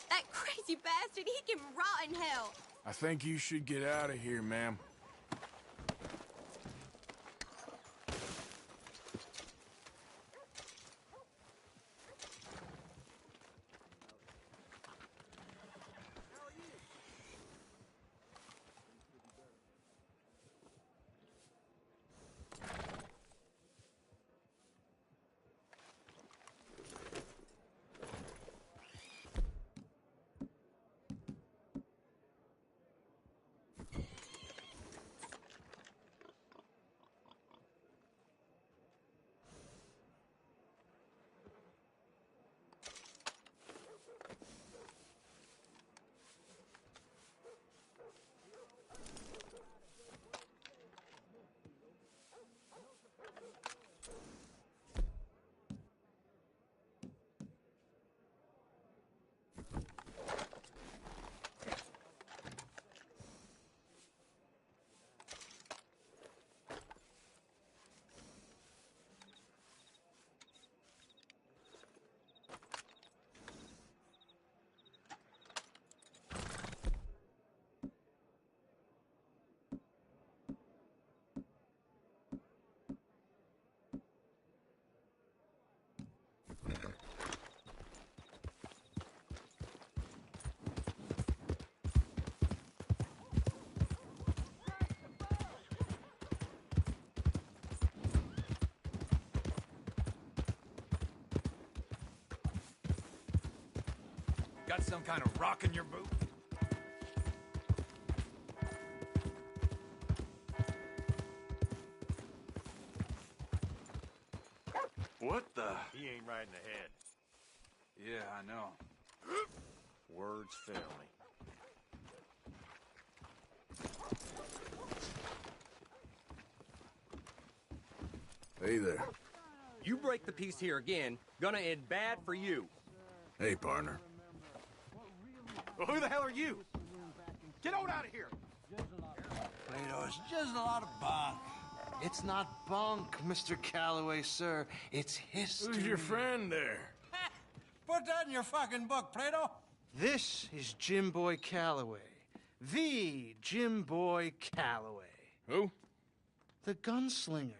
That crazy bastard, he can rot in hell. I think you should get out of here, ma'am. Got some kind of rock in your boot? What the? He ain't right in the head. Yeah, I know. Words fail me. Hey there. You break the peace here again, gonna end bad for you. Hey, partner. Well, who the hell are you? Get on out of here! Plato, it's just a lot of bunk. It's not bunk, Mr. Calloway, sir. It's history. Who's your friend there? Put that in your fucking book, Plato. This is Jim Boy Calloway. The Jim Boy Calloway. Who? The gunslinger.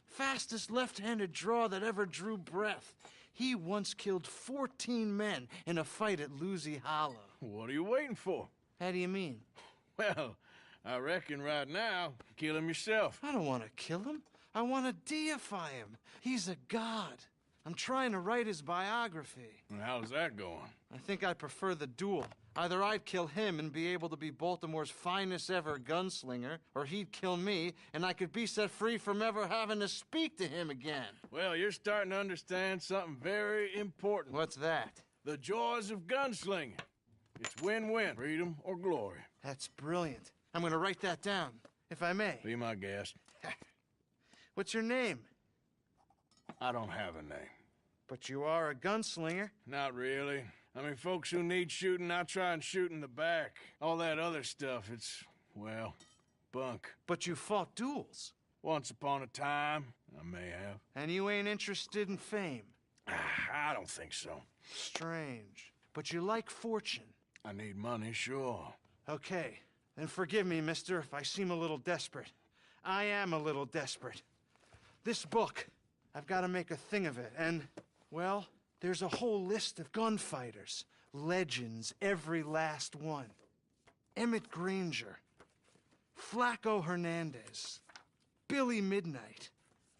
Fastest left-handed draw that ever drew breath. He once killed 14 men in a fight at Lucy Hollow. What are you waiting for? How do you mean? Well, I reckon right now, kill him yourself. I don't want to kill him. I want to deify him. He's a god. I'm trying to write his biography. And how's that going? I think I prefer the duel. Either I'd kill him and be able to be Baltimore's finest ever gunslinger, or he'd kill me and I could be set free from ever having to speak to him again. Well, you're starting to understand something very important. What's that? The joys of gunslinging. It's win-win, freedom or glory. That's brilliant. I'm going to write that down, if I may. Be my guest. What's your name? I don't have a name. But you are a gunslinger. Not really. I mean, folks who need shooting, I try and shoot in the back. All that other stuff, it's, well, bunk. But you fought duels. Once upon a time, I may have. And you ain't interested in fame. I don't think so. Strange. But you like fortune. I need money, sure. Okay. Then forgive me, mister, if I seem a little desperate. I am a little desperate. This book, I've got to make a thing of it, and, well, there's a whole list of gunfighters. Legends, every last one. Emmett Granger, Flaco Hernandez, Billy Midnight,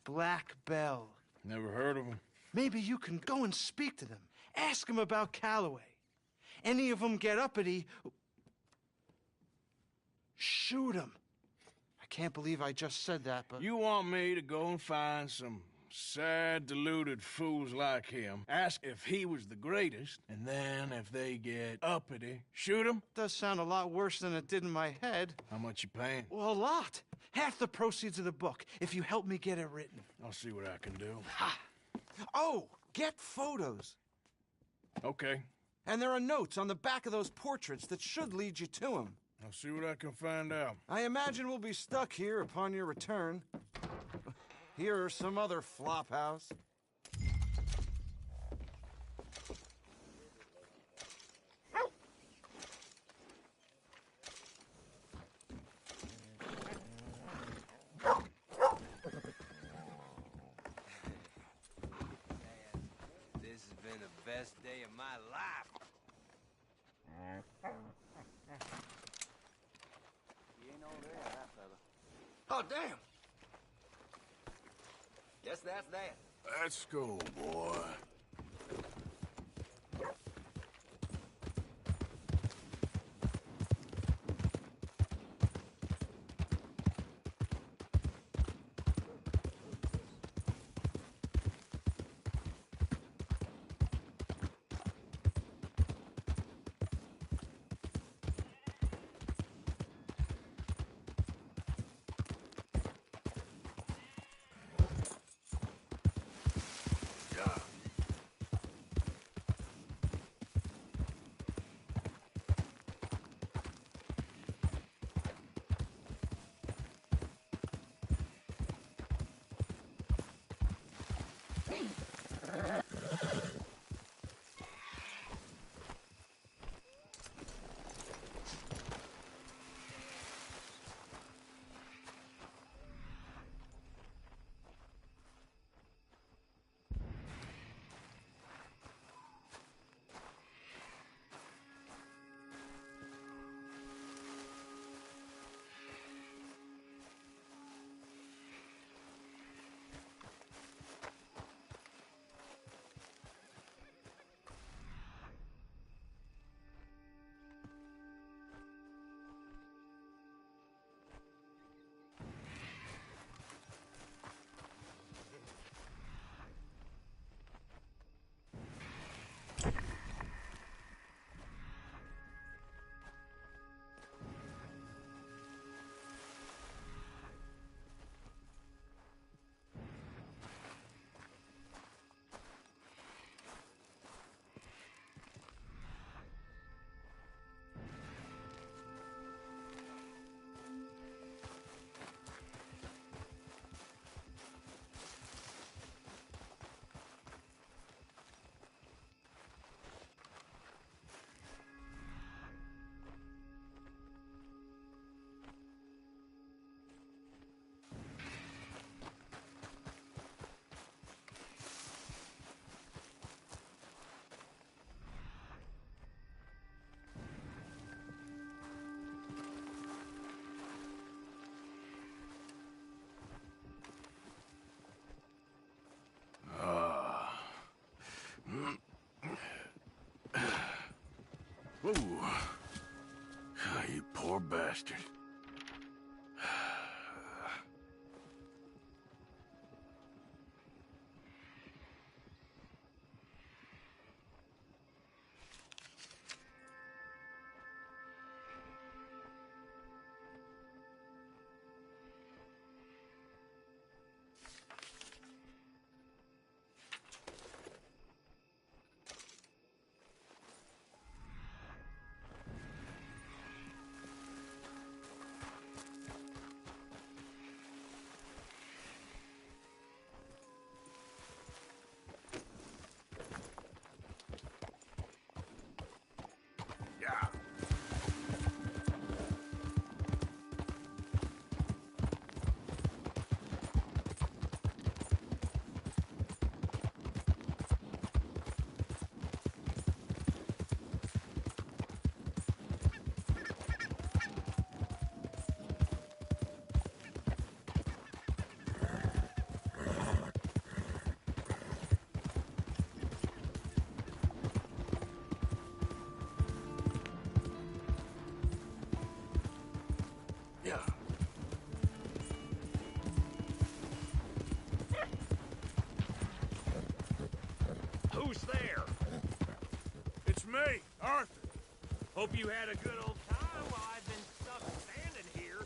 Black Bell. Never heard of him. Maybe you can go and speak to them. Ask them about Calloway. Any of them get uppity, shoot them. I can't believe I just said that, but... You want me to go and find some sad, deluded fools like him, ask if he was the greatest, and then if they get uppity, shoot him? Does sound a lot worse than it did in my head. How much you paying? Well, a lot. Half the proceeds of the book, if you help me get it written. I'll see what I can do. Ha! Oh, get photos. Okay. And there are notes on the back of those portraits that should lead you to him. I'll see what I can find out. I imagine we'll be stuck here upon your return. Here or some other flop house. This has been the best day of my life. You ain't over there, that fella. Oh, damn! Guess that's that. Let's go, boy. Ooh. Oh, you poor bastard. me, Arthur. Hope you had a good old time while I've been stuck standing here.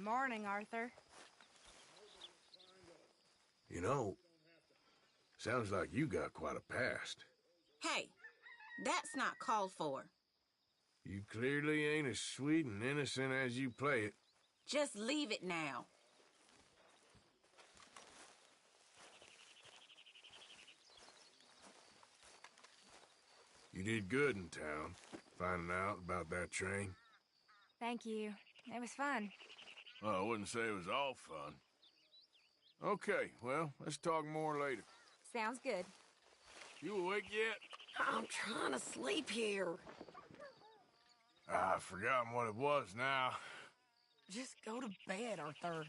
Morning, Arthur. You know, sounds like you got quite a past. Hey, that's not called for. You clearly ain't as sweet and innocent as you play it. Just leave it now. You did good in town, finding out about that train. Thank you. It was fun. Well, I wouldn't say it was all fun. Okay, well, let's talk more later. Sounds good. You awake yet? I'm trying to sleep here. I've forgotten what it was now. Just go to bed, Arthur.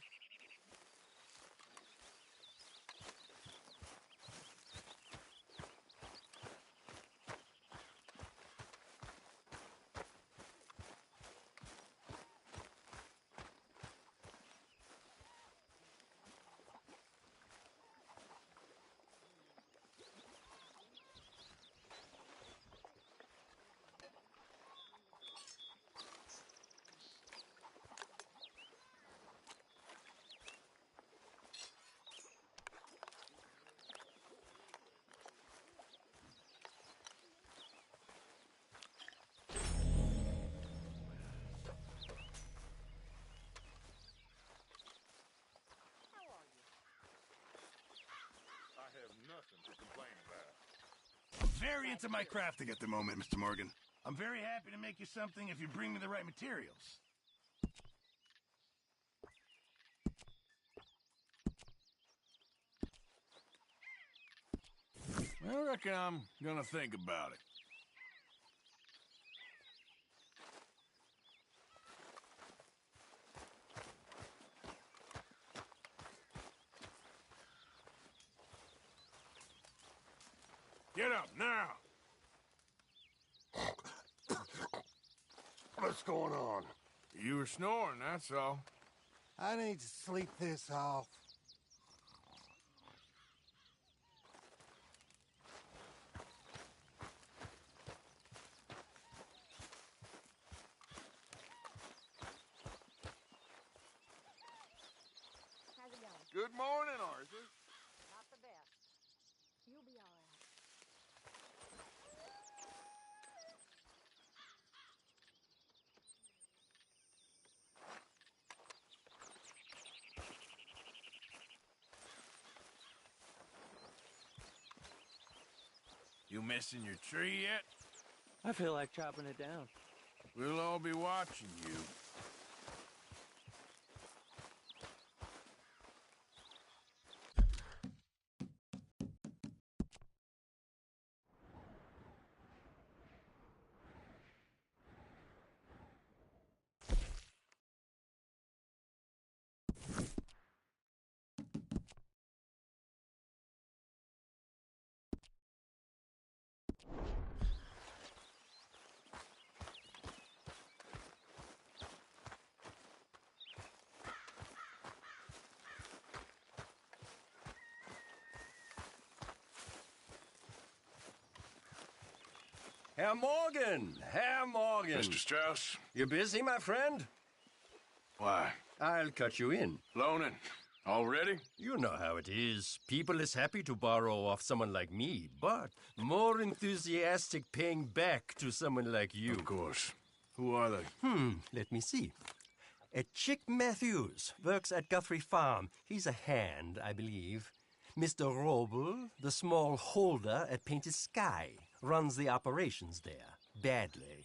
I'm very into my crafting at the moment, Mr. Morgan. I'm very happy to make you something if you bring me the right materials. I reckon I'm gonna think about it. Get up now! What's going on? You were snoring, that's all. I need to sleep this off. How's it going? Good morning, Arthur. Not the best. You'll be all right. You missing your tree yet? I feel like chopping it down. We'll all be watching you. Herr Morgan! Herr Morgan! Mr. Strauss? You busy, my friend? Why? I'll cut you in. Loaning. Already? You know how it is. People is happy to borrow off someone like me, but more enthusiastic paying back to someone like you. Of course. Who are they? Let me see. Chick Matthews works at Guthrie Farm. He's a hand, I believe. Mr. Roble, the small holder at Painted Sky, runs the operations there, badly.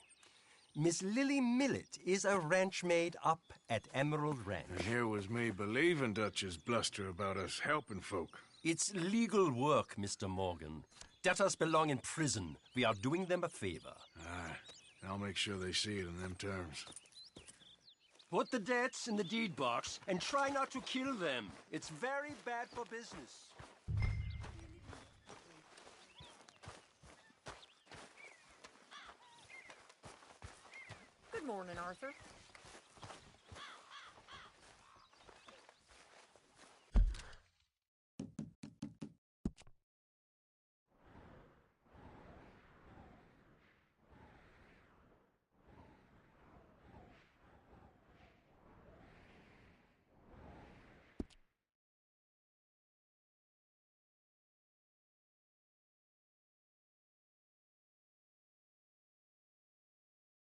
Miss Lily Millet is a ranch maid up at Emerald Ranch. And here was me believing Dutch's bluster about us helping folk. It's legal work, Mr. Morgan. Debtors belong in prison. We are doing them a favor. Aye. I'll make sure they see it in them terms. Put the debts in the deed box and try not to kill them. It's very bad for business. Good morning, Arthur.